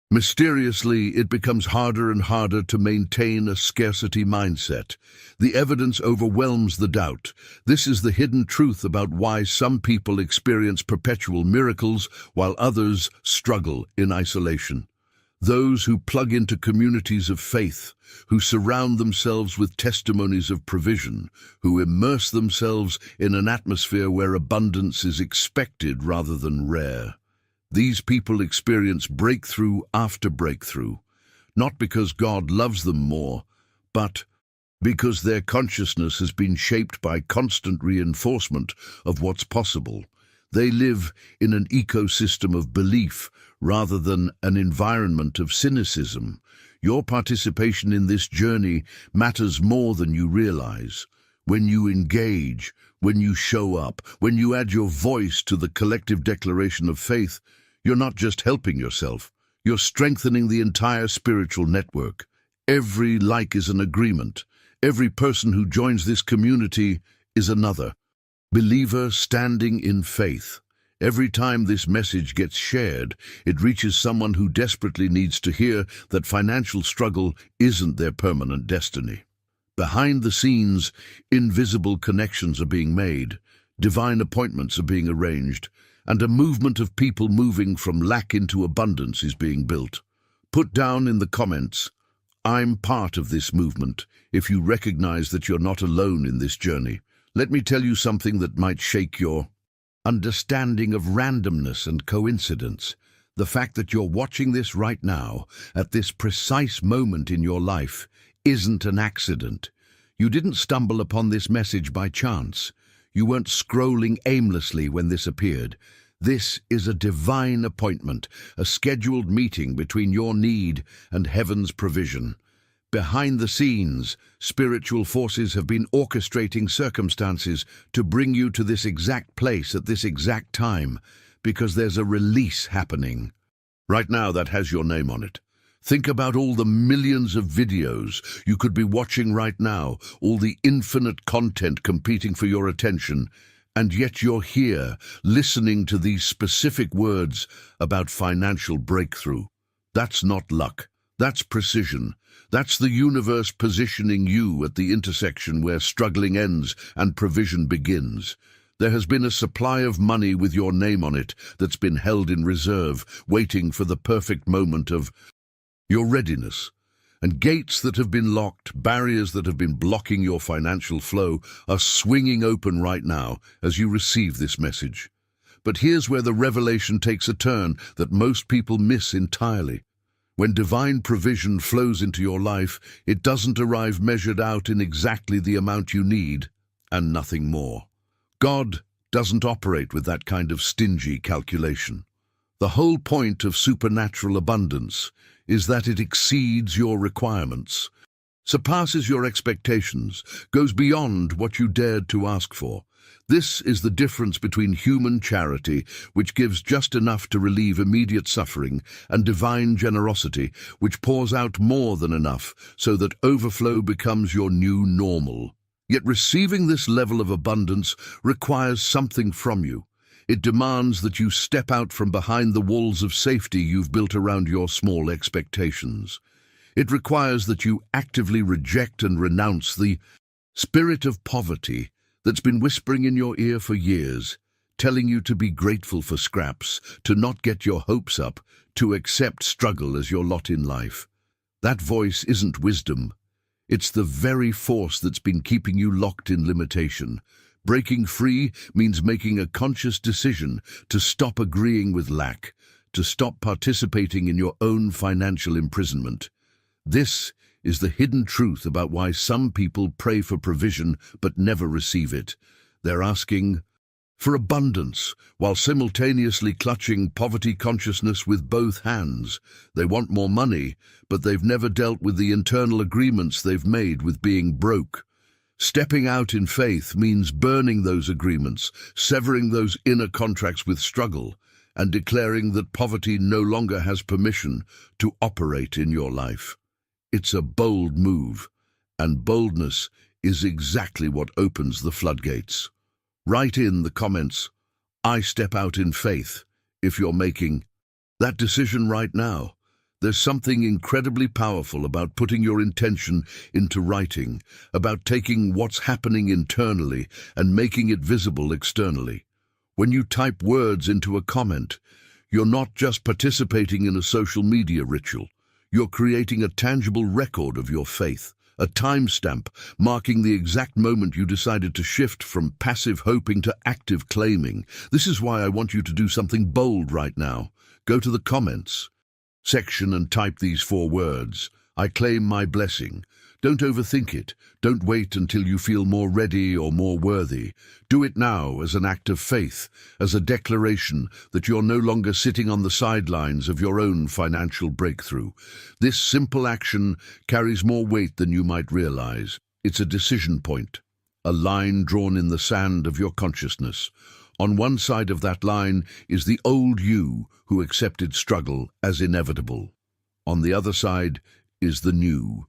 mysteriously it becomes harder and harder to maintain a scarcity mindset. The evidence overwhelms the doubt. This is the hidden truth about why some people experience perpetual miracles while others struggle in isolation. Those who plug into communities of faith, who surround themselves with testimonies of provision, who immerse themselves in an atmosphere where abundance is expected rather than rare. These people experience breakthrough after breakthrough, not because God loves them more, but because their consciousness has been shaped by constant reinforcement of what's possible. They live in an ecosystem of belief rather than an environment of cynicism. Your participation in this journey matters more than you realize. When you engage, when you show up, when you add your voice to the collective declaration of faith, you're not just helping yourself, you're strengthening the entire spiritual network. Every like is an agreement. Every person who joins this community is another believer standing in faith. Every time this message gets shared, it reaches someone who desperately needs to hear that financial struggle isn't their permanent destiny. Behind the scenes, invisible connections are being made, divine appointments are being arranged, and a movement of people moving from lack into abundance is being built. Put down in the comments, "I'm part of this movement," if you recognize that you're not alone in this journey. Let me tell you something that might shake your understanding of randomness and coincidence. The fact that you're watching this right now, at this precise moment in your life, isn't an accident. You didn't stumble upon this message by chance. You weren't scrolling aimlessly when this appeared. This is a divine appointment, a scheduled meeting between your need and heaven's provision. Behind the scenes, spiritual forces have been orchestrating circumstances to bring you to this exact place at this exact time, because there's a release happening. Right now, that has your name on it. Think about all the millions of videos you could be watching right now, all the infinite content competing for your attention, and yet you're here, listening to these specific words about financial breakthrough. That's not luck. That's precision. That's the universe positioning you at the intersection where struggling ends and provision begins. There has been a supply of money with your name on it that's been held in reserve, waiting for the perfect moment of your readiness. And gates that have been locked, barriers that have been blocking your financial flow, are swinging open right now as you receive this message. But here's where the revelation takes a turn that most people miss entirely. When divine provision flows into your life, it doesn't arrive measured out in exactly the amount you need, and nothing more. God doesn't operate with that kind of stingy calculation. The whole point of supernatural abundance is that it exceeds your requirements, surpasses your expectations, goes beyond what you dared to ask for. This is the difference between human charity, which gives just enough to relieve immediate suffering, and divine generosity, which pours out more than enough so that overflow becomes your new normal. Yet receiving this level of abundance requires something from you. It demands that you step out from behind the walls of safety you've built around your small expectations. It requires that you actively reject and renounce the spirit of poverty that's been whispering in your ear for years, telling you to be grateful for scraps, to not get your hopes up, to accept struggle as your lot in life. That voice isn't wisdom. It's the very force that's been keeping you locked in limitation. Breaking free means making a conscious decision to stop agreeing with lack, to stop participating in your own financial imprisonment. This is the hidden truth about why some people pray for provision but never receive it. They're asking for abundance while simultaneously clutching poverty consciousness with both hands. They want more money, but they've never dealt with the internal agreements they've made with being broke. Stepping out in faith means burning those agreements, severing those inner contracts with struggle, and declaring that poverty no longer has permission to operate in your life. It's a bold move, and boldness is exactly what opens the floodgates. Write in the comments, "I step out in faith," if you're making that decision right now. There's something incredibly powerful about putting your intention into writing, about taking what's happening internally and making it visible externally. When you type words into a comment, you're not just participating in a social media ritual. You're creating a tangible record of your faith, a timestamp marking the exact moment you decided to shift from passive hoping to active claiming. This is why I want you to do something bold right now. Go to the comments section and type these 4 words. I claim my blessing. Don't overthink it. Don't wait until you feel more ready or more worthy. Do it now as an act of faith, as a declaration that you're no longer sitting on the sidelines of your own financial breakthrough. This simple action carries more weight than you might realize. It's a decision point, a line drawn in the sand of your consciousness. On one side of that line is the old you who accepted struggle as inevitable. On the other side is the new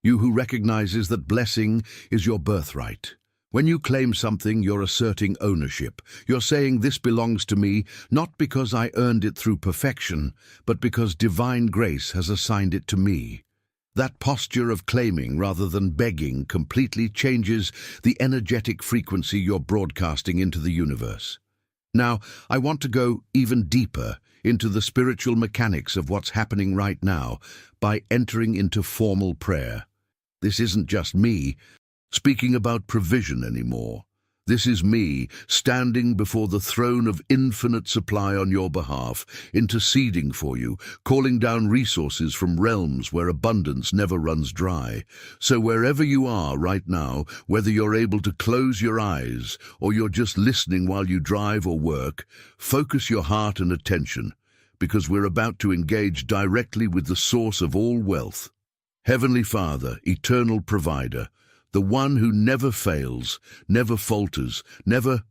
you who recognizes that blessing is your birthright. When you claim something, you're asserting ownership. You're saying, "This belongs to me, not because I earned it through perfection, but because divine grace has assigned it to me." That posture of claiming rather than begging completely changes the energetic frequency you're broadcasting into the universe. Now, I want to go even deeper into the spiritual mechanics of what's happening right now by entering into formal prayer. This isn't just me speaking about provision anymore. This is me standing before the throne of infinite supply on your behalf, interceding for you, calling down resources from realms where abundance never runs dry. So wherever you are right now, whether you're able to close your eyes or you're just listening while you drive or work, focus your heart and attention, because we're about to engage directly with the source of all wealth. Heavenly Father, eternal provider, the one who never fails, never falters, never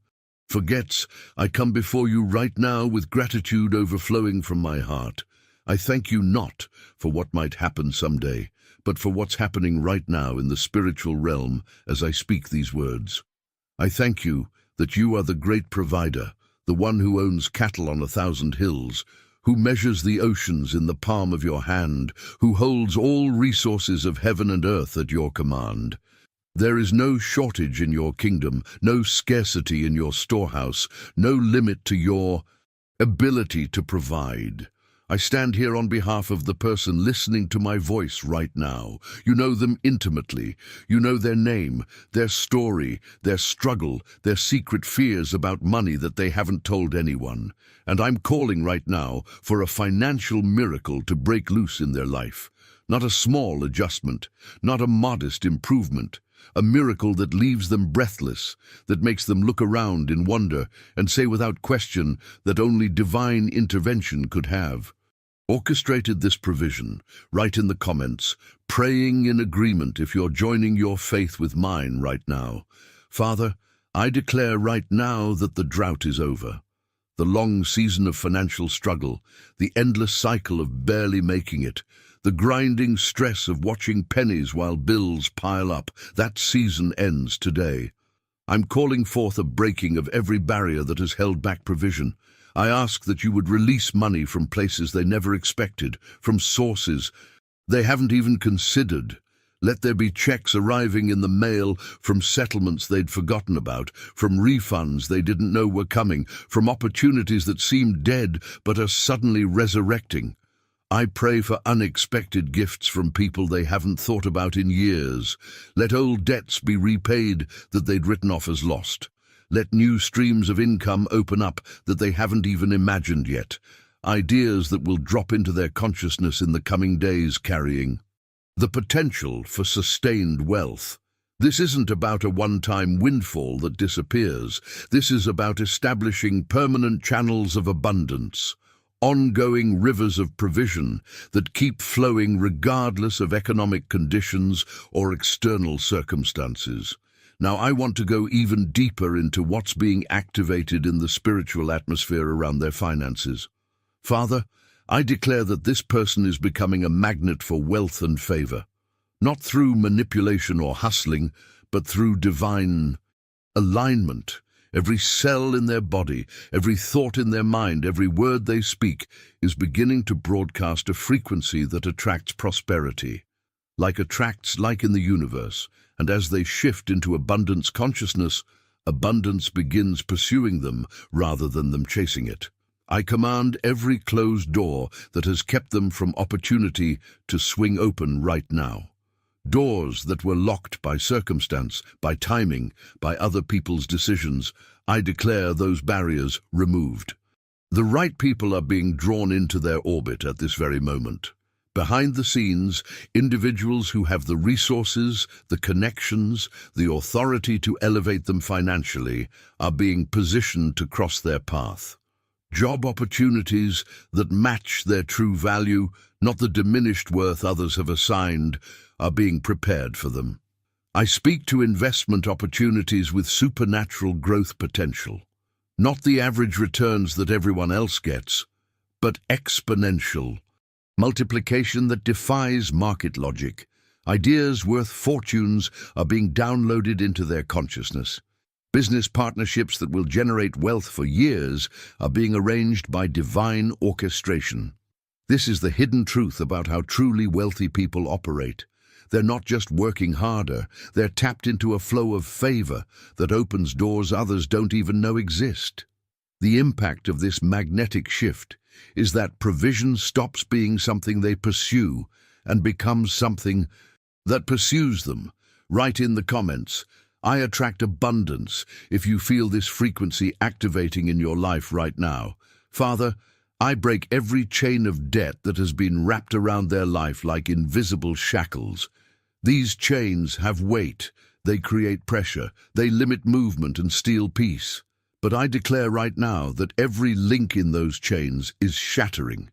forgets, I come before you right now with gratitude overflowing from my heart. I thank you not for what might happen someday, but for what's happening right now in the spiritual realm as I speak these words. I thank you that you are the great provider, the one who owns cattle on 1,000 hills, who measures the oceans in the palm of your hand, who holds all resources of heaven and earth at your command. There is no shortage in your kingdom, no scarcity in your storehouse, no limit to your ability to provide. I stand here on behalf of the person listening to my voice right now. You know them intimately. You know their name, their story, their struggle, their secret fears about money that they haven't told anyone. And I'm calling right now for a financial miracle to break loose in their life. Not a small adjustment, not a modest improvement. A miracle that leaves them breathless, that makes them look around in wonder and say without question that only divine intervention could have orchestrated this provision. Write in the comments, praying in agreement if you're joining your faith with mine right now. Father, I declare right now that the drought is over. The long season of financial struggle, the endless cycle of barely making it, the grinding stress of watching pennies while bills pile up, that season ends today. I'm calling forth a breaking of every barrier that has held back provision. I ask that you would release money from places they never expected, from sources they haven't even considered. Let there be checks arriving in the mail from settlements they'd forgotten about, from refunds they didn't know were coming, from opportunities that seemed dead but are suddenly resurrecting. I pray for unexpected gifts from people they haven't thought about in years. Let old debts be repaid that they'd written off as lost. Let new streams of income open up that they haven't even imagined yet. Ideas that will drop into their consciousness in the coming days carrying the potential for sustained wealth. This isn't about a one-time windfall that disappears. This is about establishing permanent channels of abundance. Ongoing rivers of provision that keep flowing regardless of economic conditions or external circumstances. Now, I want to go even deeper into what's being activated in the spiritual atmosphere around their finances. Father, I declare that this person is becoming a magnet for wealth and favor, not through manipulation or hustling, but through divine alignment. Every cell in their body, every thought in their mind, every word they speak is beginning to broadcast a frequency that attracts prosperity, like in the universe. And as they shift into abundance consciousness, abundance begins pursuing them rather than them chasing it. I command every closed door that has kept them from opportunity to swing open right now. Doors that were locked by circumstance, by timing, by other people's decisions, I declare those barriers removed. The right people are being drawn into their orbit at this very moment. Behind the scenes, individuals who have the resources, the connections, the authority to elevate them financially are being positioned to cross their path. Job opportunities that match their true value, not the diminished worth others have assigned, are being prepared for them. I speak to investment opportunities with supernatural growth potential, not the average returns that everyone else gets, but exponential multiplication that defies market logic. Ideas worth fortunes are being downloaded into their consciousness. Business partnerships that will generate wealth for years are being arranged by divine orchestration. This is the hidden truth about how truly wealthy people operate. They're not just working harder, they're tapped into a flow of favor that opens doors others don't even know exist. The impact of this magnetic shift is that provision stops being something they pursue and becomes something that pursues them. Write in the comments, I attract abundance, if you feel this frequency activating in your life right now. Father, I break every chain of debt that has been wrapped around their life like invisible shackles. These chains have weight, they create pressure, they limit movement and steal peace. But I declare right now that every link in those chains is shattering.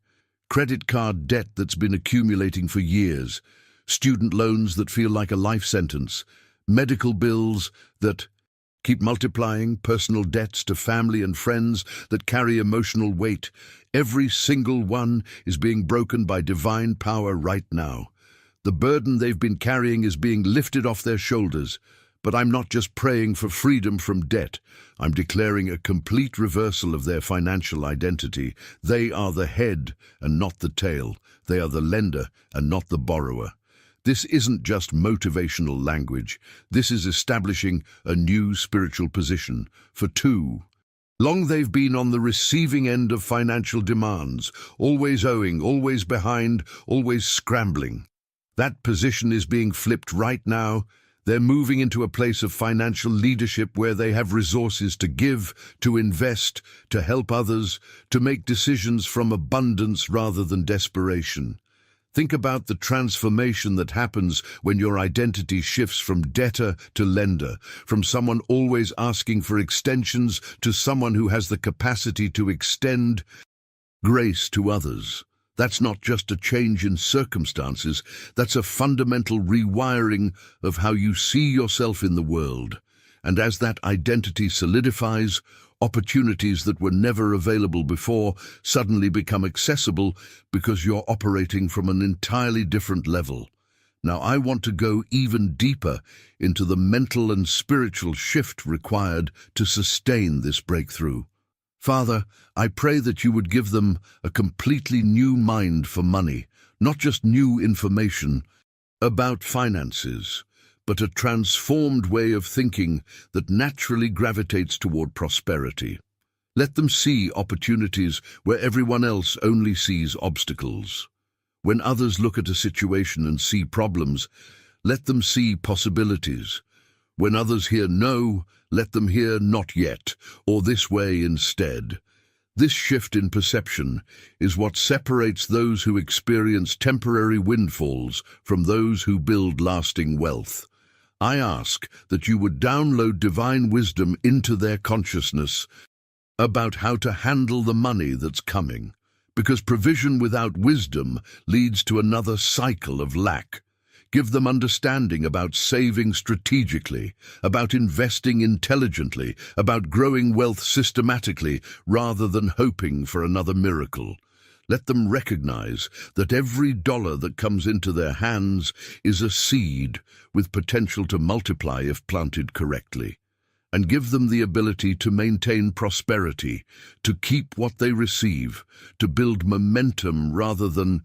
Credit card debt that's been accumulating for years, student loans that feel like a life sentence, medical bills that keep multiplying, personal debts to family and friends that carry emotional weight. Every single one is being broken by divine power right now. The burden they've been carrying is being lifted off their shoulders. But I'm not just praying for freedom from debt. I'm declaring a complete reversal of their financial identity. They are the head and not the tail. They are the lender and not the borrower. This isn't just motivational language. This is establishing a new spiritual position for two. Long they've been on the receiving end of financial demands, always owing, always behind, always scrambling. That position is being flipped right now. They're moving into a place of financial leadership where they have resources to give, to invest, to help others, to make decisions from abundance rather than desperation. Think about the transformation that happens when your identity shifts from debtor to lender, from someone always asking for extensions to someone who has the capacity to extend grace to others. That's not just a change in circumstances, that's a fundamental rewiring of how you see yourself in the world. And as that identity solidifies, opportunities that were never available before suddenly become accessible because you're operating from an entirely different level. Now, I want to go even deeper into the mental and spiritual shift required to sustain this breakthrough. Father, I pray that you would give them a completely new mind for money, not just new information about finances, but a transformed way of thinking that naturally gravitates toward prosperity. Let them see opportunities where everyone else only sees obstacles. When others look at a situation and see problems, let them see possibilities. When others hear no, let them hear not yet, or this way instead. This shift in perception is what separates those who experience temporary windfalls from those who build lasting wealth. I ask that you would download divine wisdom into their consciousness about how to handle the money that's coming, because provision without wisdom leads to another cycle of lack. Give them understanding about saving strategically, about investing intelligently, about growing wealth systematically rather than hoping for another miracle. Let them recognize that every dollar that comes into their hands is a seed with potential to multiply if planted correctly. And give them the ability to maintain prosperity, to keep what they receive, to build momentum rather than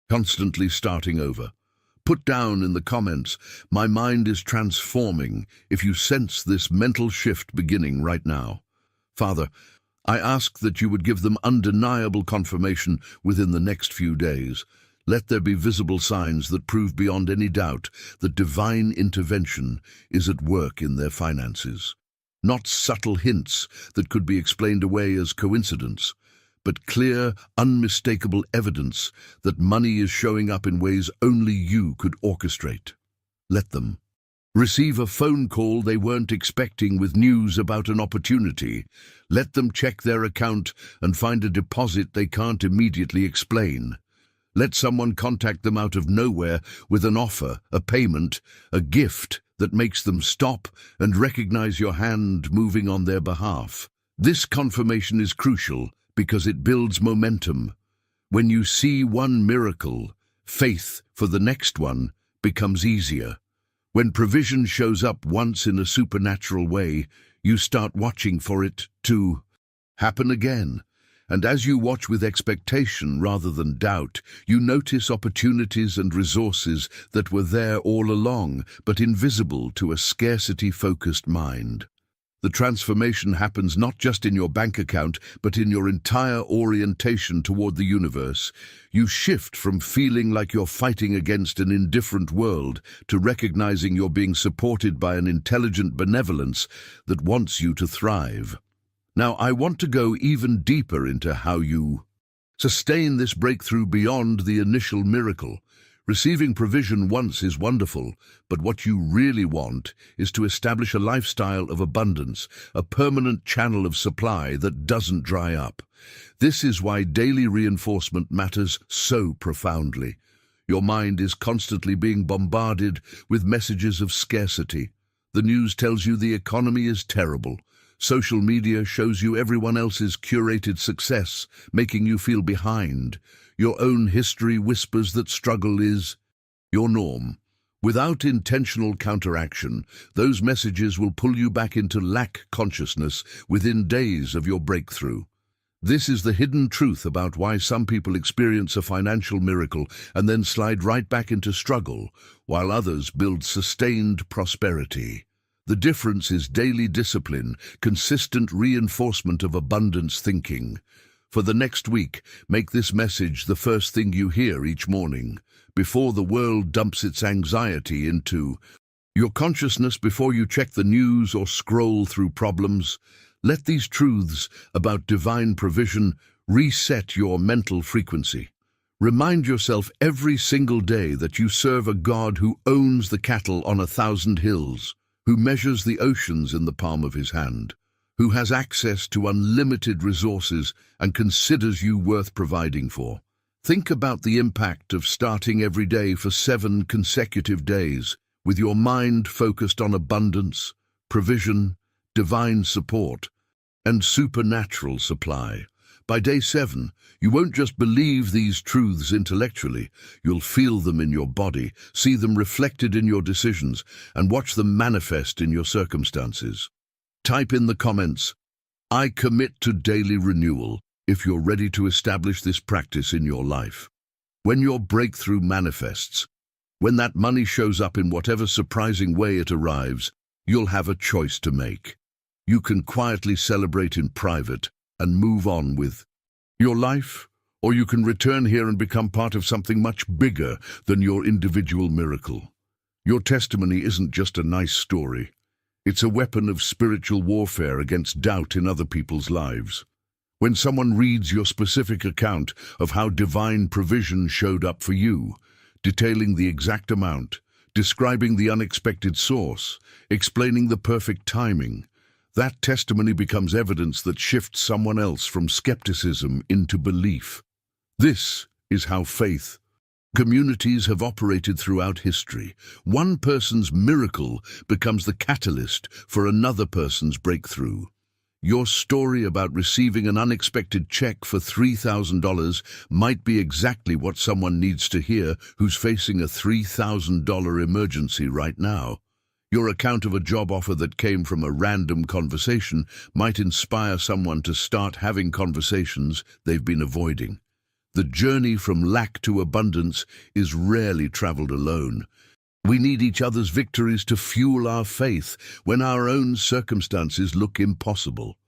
constantly starting over. Put down in the comments, "My mind is transforming," if you sense this mental shift beginning right now. Father, I ask that you would give them undeniable confirmation within the next few days. Let there be visible signs that prove beyond any doubt that divine intervention is at work in their finances. Not subtle hints that could be explained away as coincidence, but clear, unmistakable evidence that money is showing up in ways only you could orchestrate. Let them receive a phone call they weren't expecting with news about an opportunity. Let them check their account and find a deposit they can't immediately explain. Let someone contact them out of nowhere with an offer, a payment, a gift that makes them stop and recognize your hand moving on their behalf. This confirmation is crucial because it builds momentum. When you see one miracle, faith for the next one becomes easier. When provision shows up once in a supernatural way, you start watching for it to happen again. And as you watch with expectation rather than doubt, you notice opportunities and resources that were there all along, but invisible to a scarcity-focused mind. The transformation happens not just in your bank account, but in your entire orientation toward the universe. You shift from feeling like you're fighting against an indifferent world to recognizing you're being supported by an intelligent benevolence that wants you to thrive. Now, I want to go even deeper into how you sustain this breakthrough beyond the initial miracle. Receiving provision once is wonderful, but what you really want is to establish a lifestyle of abundance, a permanent channel of supply that doesn't dry up. This is why daily reinforcement matters so profoundly. Your mind is constantly being bombarded with messages of scarcity. The news tells you the economy is terrible. Social media shows you everyone else's curated success, making you feel behind. Your own history whispers that struggle is your norm. Without intentional counteraction, those messages will pull you back into lack consciousness within days of your breakthrough. This is the hidden truth about why some people experience a financial miracle and then slide right back into struggle, while others build sustained prosperity. The difference is daily discipline, consistent reinforcement of abundance thinking. For the next week, make this message the first thing you hear each morning, before the world dumps its anxiety into your consciousness before you check the news or scroll through problems. Let these truths about divine provision reset your mental frequency. Remind yourself every single day that you serve a God who owns the cattle on 1,000 hills, who measures the oceans in the palm of his hand, who has access to unlimited resources and considers you worth providing for. Think about the impact of starting every day for 7 consecutive days with your mind focused on abundance, provision, divine support, and supernatural supply. By day 7, you won't just believe these truths intellectually, you'll feel them in your body, see them reflected in your decisions, and watch them manifest in your circumstances. Type in the comments, "I commit to daily renewal," if you're ready to establish this practice in your life. When your breakthrough manifests, when that money shows up in whatever surprising way it arrives, you'll have a choice to make. You can quietly celebrate in private and move on with your life, or you can return here and become part of something much bigger than your individual miracle. Your testimony isn't just a nice story. It's a weapon of spiritual warfare against doubt in other people's lives. When someone reads your specific account of how divine provision showed up for you, detailing the exact amount, describing the unexpected source, explaining the perfect timing, that testimony becomes evidence that shifts someone else from skepticism into belief. This is how faith communities have operated throughout history. One person's miracle becomes the catalyst for another person's breakthrough. Your story about receiving an unexpected check for $3,000 might be exactly what someone needs to hear who's facing a $3,000 emergency right now. Your account of a job offer that came from a random conversation might inspire someone to start having conversations they've been avoiding. The journey from lack to abundance is rarely traveled alone. We need each other's victories to fuel our faith when our own circumstances look impossible.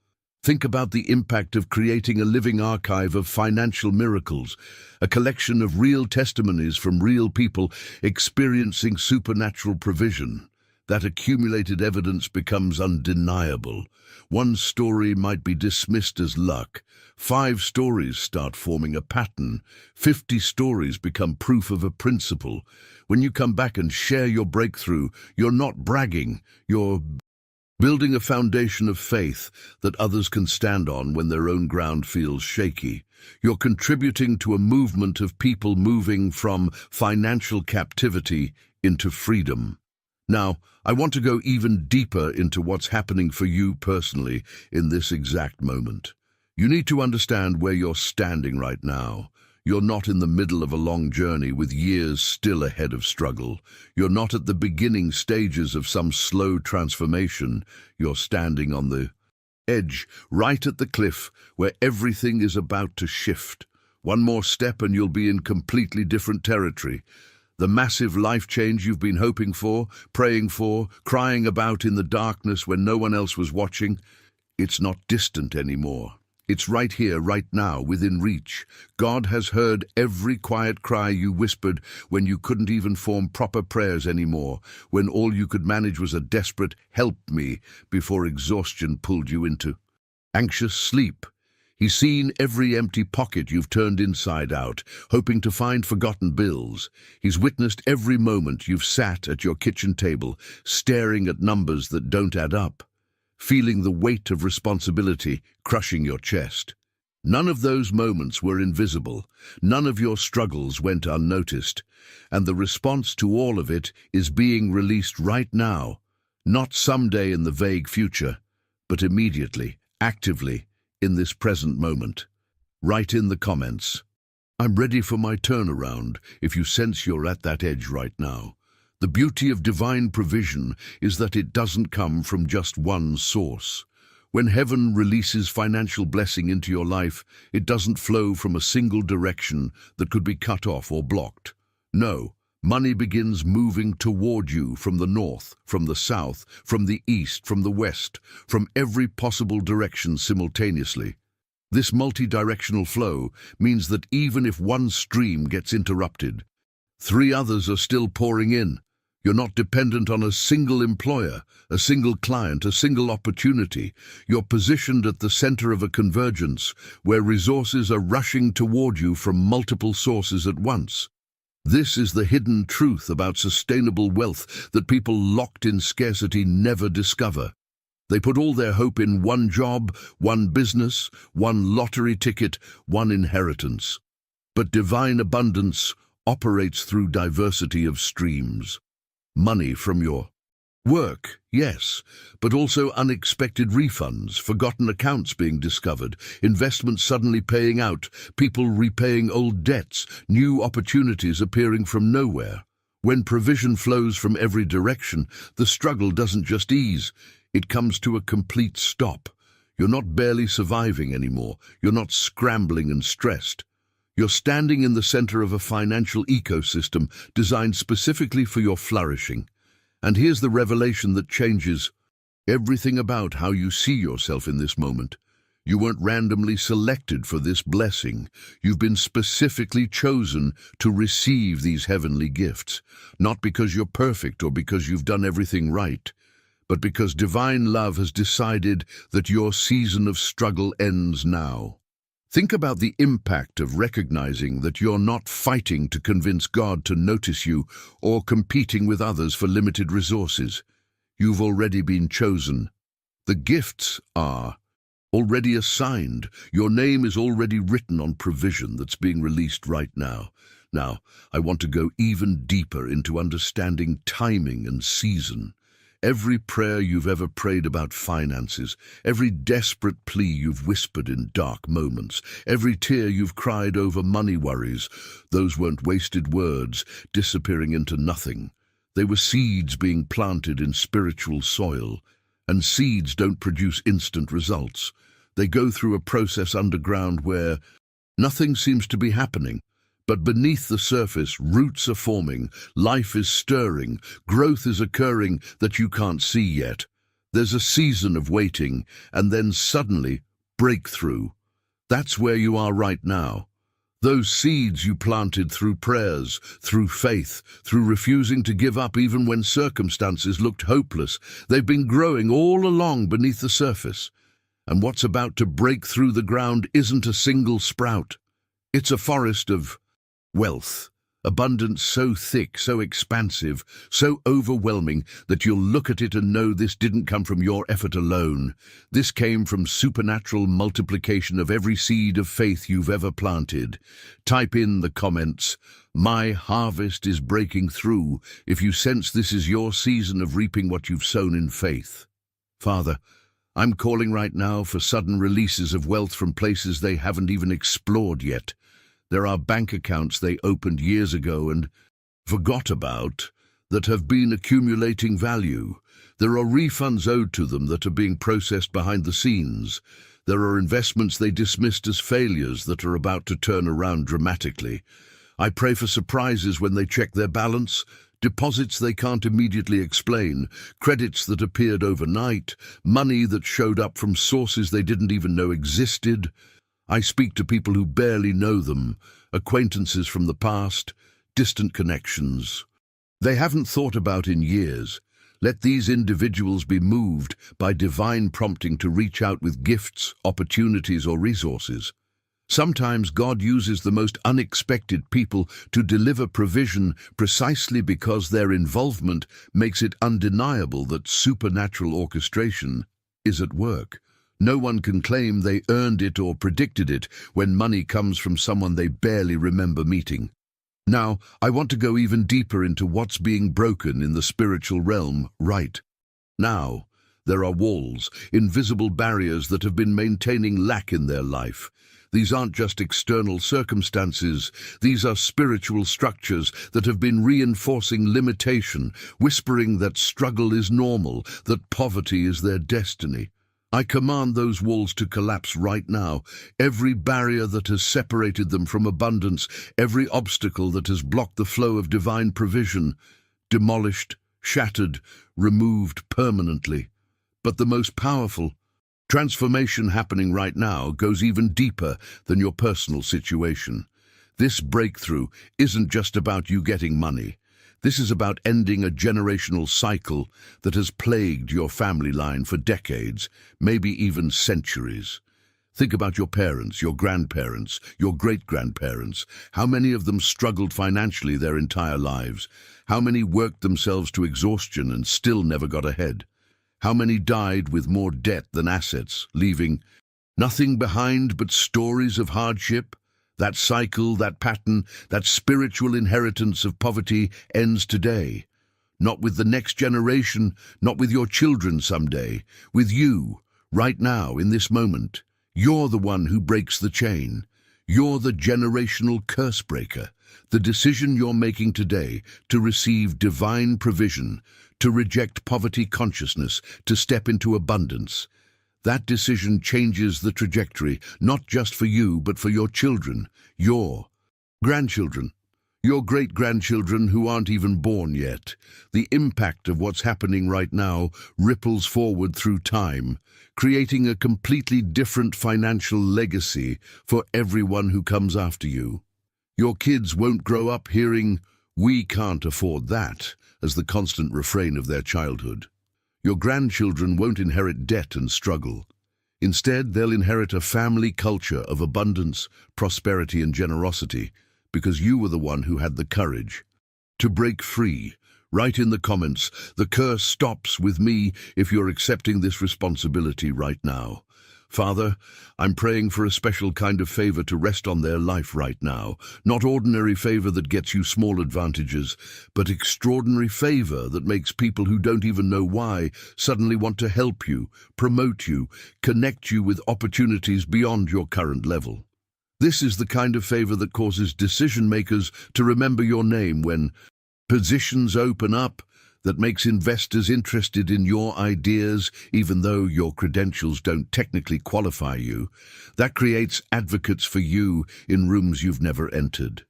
Think about the impact of creating a living archive of financial miracles, a collection of real testimonies from real people experiencing supernatural provision. That accumulated evidence becomes undeniable. One story might be dismissed as luck. 5 stories start forming a pattern. 50 stories become proof of a principle. When you come back and share your breakthrough, you're not bragging. You're building a foundation of faith that others can stand on when their own ground feels shaky. You're contributing to a movement of people moving from financial captivity into freedom. Now, I want to go even deeper into what's happening for you personally in this exact moment. You need to understand where you're standing right now. You're not in the middle of a long journey with years still ahead of struggle. You're not at the beginning stages of some slow transformation. You're standing on the edge, right at the cliff, where everything is about to shift. One more step and you'll be in completely different territory. The massive life change you've been hoping for, praying for, crying about in the darkness when no one else was watching, it's not distant anymore. It's right here, right now, within reach. God has heard every quiet cry you whispered when you couldn't even form proper prayers anymore, when all you could manage was a desperate "help me" before exhaustion pulled you into anxious sleep. He's seen every empty pocket you've turned inside out, hoping to find forgotten bills. He's witnessed every moment you've sat at your kitchen table, staring at numbers that don't add up, feeling the weight of responsibility crushing your chest. None of those moments were invisible. None of your struggles went unnoticed. And the response to all of it is being released right now, not someday in the vague future, but immediately, actively, in this present moment. Write in the comments, "I'm ready for my turnaround," if you sense you're at that edge right now. The beauty of divine provision is that it doesn't come from just one source. When heaven releases financial blessing into your life, it doesn't flow from a single direction that could be cut off or blocked. No, money begins moving toward you from the north, from the south, from the east, from the west, from every possible direction simultaneously. This multi-directional flow means that even if one stream gets interrupted, 3 others are still pouring in. You're not dependent on a single employer, a single client, a single opportunity. You're positioned at the center of a convergence where resources are rushing toward you from multiple sources at once. This is the hidden truth about sustainable wealth that people locked in scarcity never discover. They put all their hope in one job, one business, one lottery ticket, one inheritance. But divine abundance operates through diversity of streams. Money from your Work, yes, but also unexpected refunds, forgotten accounts being discovered, investments suddenly paying out, people repaying old debts, new opportunities appearing from nowhere. When provision flows from every direction, the struggle doesn't just ease, it comes to a complete stop. You're not barely surviving anymore, you're not scrambling and stressed. You're standing in the center of a financial ecosystem designed specifically for your flourishing. And here's the revelation that changes everything about how you see yourself in this moment. You weren't randomly selected for this blessing. You've been specifically chosen to receive these heavenly gifts, not because you're perfect or because you've done everything right, but because divine love has decided that your season of struggle ends now. Think about the impact of recognizing that you're not fighting to convince God to notice you or competing with others for limited resources. You've already been chosen. The gifts are already assigned. Your name is already written on provision that's being released right now. Now, I want to go even deeper into understanding timing and season. Every prayer you've ever prayed about finances, every desperate plea you've whispered in dark moments, every tear you've cried over money worries, those weren't wasted words disappearing into nothing. They were seeds being planted in spiritual soil, and seeds don't produce instant results. They go through a process underground where nothing seems to be happening. But beneath the surface, roots are forming, life is stirring, growth is occurring that you can't see yet. There's a season of waiting, and then suddenly, breakthrough. That's where you are right now. Those seeds you planted through prayers, through faith, through refusing to give up even when circumstances looked hopeless, they've been growing all along beneath the surface. And what's about to break through the ground isn't a single sprout. It's a forest of wealth, abundance so thick, so expansive, so overwhelming that you'll look at it and know this didn't come from your effort alone. This came from supernatural multiplication of every seed of faith you've ever planted. Type in the comments, "My harvest is breaking through," if you sense this is your season of reaping what you've sown in faith. Father, I'm calling right now for sudden releases of wealth from places they haven't even explored yet. There are bank accounts they opened years ago and forgot about that have been accumulating value. There are refunds owed to them that are being processed behind the scenes. There are investments they dismissed as failures that are about to turn around dramatically. I pray for surprises when they check their balance, deposits they can't immediately explain, credits that appeared overnight, money that showed up from sources they didn't even know existed. I speak to people who barely know them, acquaintances from the past, distant connections they haven't thought about in years. Let these individuals be moved by divine prompting to reach out with gifts, opportunities, or resources. Sometimes God uses the most unexpected people to deliver provision precisely because their involvement makes it undeniable that supernatural orchestration is at work. No one can claim they earned it or predicted it when money comes from someone they barely remember meeting. Now, I want to go even deeper into what's being broken in the spiritual realm right now. There are walls, invisible barriers that have been maintaining lack in their life. These aren't just external circumstances, these are spiritual structures that have been reinforcing limitation, whispering that struggle is normal, that poverty is their destiny. I command those walls to collapse right now. Every barrier that has separated them from abundance, every obstacle that has blocked the flow of divine provision, demolished, shattered, removed permanently. But the most powerful transformation happening right now goes even deeper than your personal situation. This breakthrough isn't just about you getting money. This is about ending a generational cycle that has plagued your family line for decades, maybe even centuries. Think about your parents, your grandparents, your great-grandparents. How many of them struggled financially their entire lives? How many worked themselves to exhaustion and still never got ahead? How many died with more debt than assets, leaving nothing behind but stories of hardship? That cycle, that pattern, that spiritual inheritance of poverty ends today. not with the next generation, not with your children someday, with you, right now, in this moment. You're the one who breaks the chain. You're the generational curse breaker. The decision you're making today to receive divine provision, to reject poverty consciousness, to step into abundance. That decision changes the trajectory, not just for you, but for your children, your grandchildren, your great-grandchildren who aren't even born yet. The impact of what's happening right now ripples forward through time, creating a completely different financial legacy for everyone who comes after you. Your kids won't grow up hearing, "We can't afford that," as the constant refrain of their childhood. Your grandchildren won't inherit debt and struggle. Instead, they'll inherit a family culture of abundance, prosperity, and generosity, because you were the one who had the courage to break free. Write in the comments, "The curse stops with me," if you're accepting this responsibility right now. Father, I'm praying for a special kind of favor to rest on their life right now. Not ordinary favor that gets you small advantages, but extraordinary favor that makes people who don't even know why suddenly want to help you, promote you, connect you with opportunities beyond your current level. This is the kind of favor that causes decision makers to remember your name when positions open up, that makes investors interested in your ideas even though your credentials don't technically qualify you, that creates advocates for you in rooms you've never entered.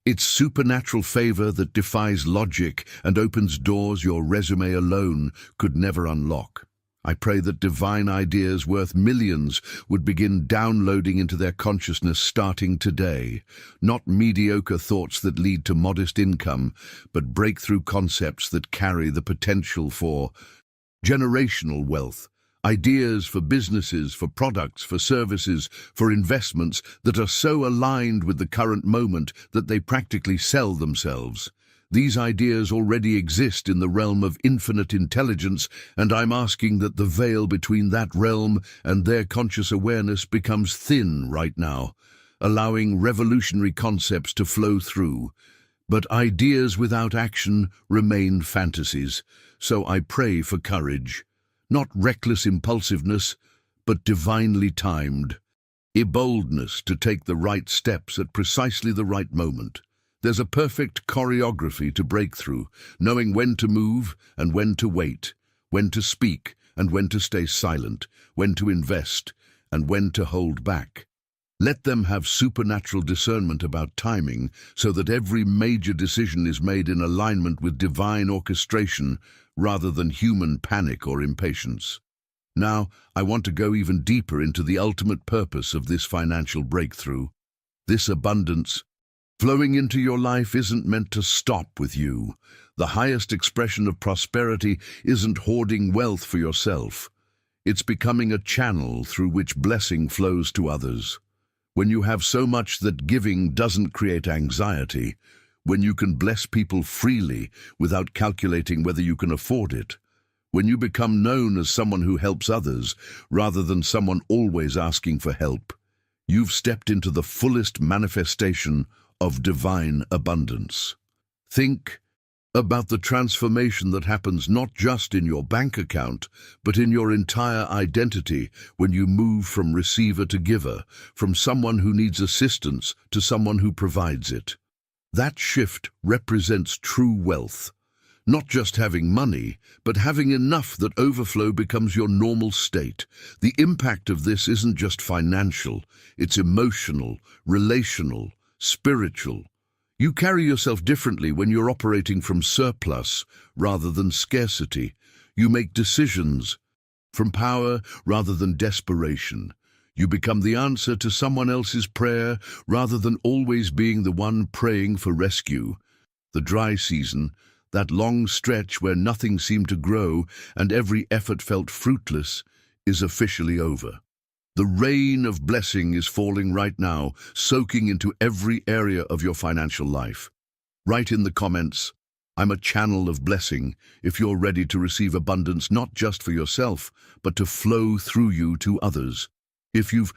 It's supernatural favor that defies logic and opens doors your resume alone could never unlock. I pray that divine ideas worth millions would begin downloading into their consciousness starting today. Not mediocre thoughts that lead to modest income, but breakthrough concepts that carry the potential for generational wealth. Ideas for businesses, for products, for services, for investments that are so aligned with the current moment that they practically sell themselves. These ideas already exist in the realm of infinite intelligence, and I'm asking that the veil between that realm and their conscious awareness becomes thin right now, allowing revolutionary concepts to flow through. But ideas without action remain fantasies, so I pray for courage, not reckless impulsiveness, but divinely timed, boldness to take the right steps at precisely the right moment. There's a perfect choreography to break through, knowing when to move and when to wait, when to speak and when to stay silent, when to invest and when to hold back. Let them have supernatural discernment about timing so that every major decision is made in alignment with divine orchestration rather than human panic or impatience. Now, I want to go even deeper into the ultimate purpose of this financial breakthrough. This abundance flowing into your life isn't meant to stop with you. The highest expression of prosperity isn't hoarding wealth for yourself. It's becoming a channel through which blessing flows to others. When you have so much that giving doesn't create anxiety, when you can bless people freely without calculating whether you can afford it, when you become known as someone who helps others rather than someone always asking for help, you've stepped into the fullest manifestation of divine abundance. Think about the transformation that happens not just in your bank account, but in your entire identity when you move from receiver to giver, from someone who needs assistance to someone who provides it. That shift represents true wealth. Not just having money, but having enough that overflow becomes your normal state. The impact of this isn't just financial, it's emotional, relational, spiritual. You carry yourself differently when you're operating from surplus rather than scarcity. You make decisions from power rather than desperation. You become the answer to someone else's prayer rather than always being the one praying for rescue. The dry season, that long stretch where nothing seemed to grow and every effort felt fruitless, is officially over. The rain of blessing is falling right now, soaking into every area of your financial life. Write in the comments, "I'm a channel of blessing," if you're ready to receive abundance not just for yourself, but to flow through you to others. If you've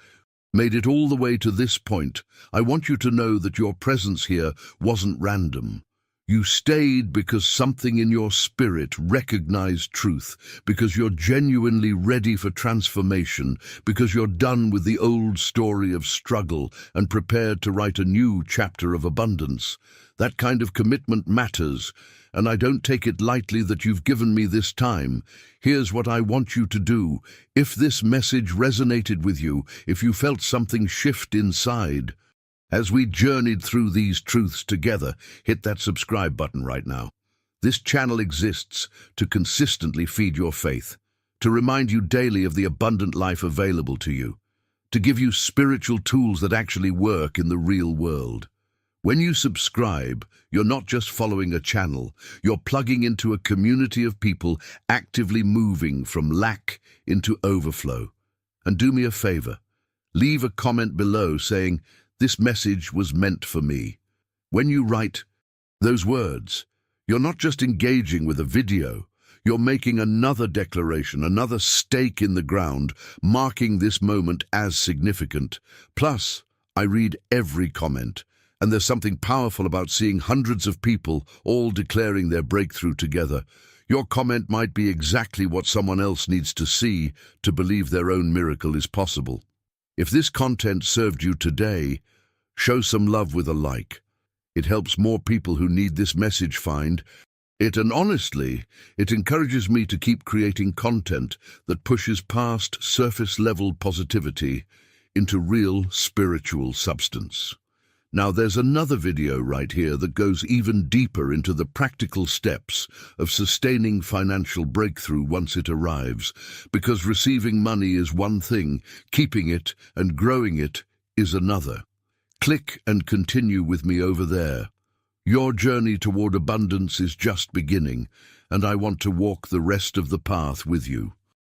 made it all the way to this point, I want you to know that your presence here wasn't random. You stayed because something in your spirit recognized truth, because you're genuinely ready for transformation, because you're done with the old story of struggle and prepared to write a new chapter of abundance. That kind of commitment matters, and I don't take it lightly that you've given me this time. Here's what I want you to do. If this message resonated with you, if you felt something shift inside, as we journeyed through these truths together, hit that subscribe button right now. This channel exists to consistently feed your faith, to remind you daily of the abundant life available to you, to give you spiritual tools that actually work in the real world. When you subscribe, you're not just following a channel, you're plugging into a community of people actively moving from lack into overflow. And do me a favor, leave a comment below saying, "This message was meant for me." When you write those words, you're not just engaging with a video, you're making another declaration, another stake in the ground, marking this moment as significant. Plus, I read every comment, and there's something powerful about seeing hundreds of people all declaring their breakthrough together. Your comment might be exactly what someone else needs to see to believe their own miracle is possible. If this content served you today, show some love with a like. It helps more people who need this message find it, and honestly, it encourages me to keep creating content that pushes past surface-level positivity into real spiritual substance. Now, there's another video right here that goes even deeper into the practical steps of sustaining financial breakthrough once it arrives, because receiving money is one thing, keeping it and growing it is another. Click and continue with me over there. Your journey toward abundance is just beginning, and I want to walk the rest of the path with you.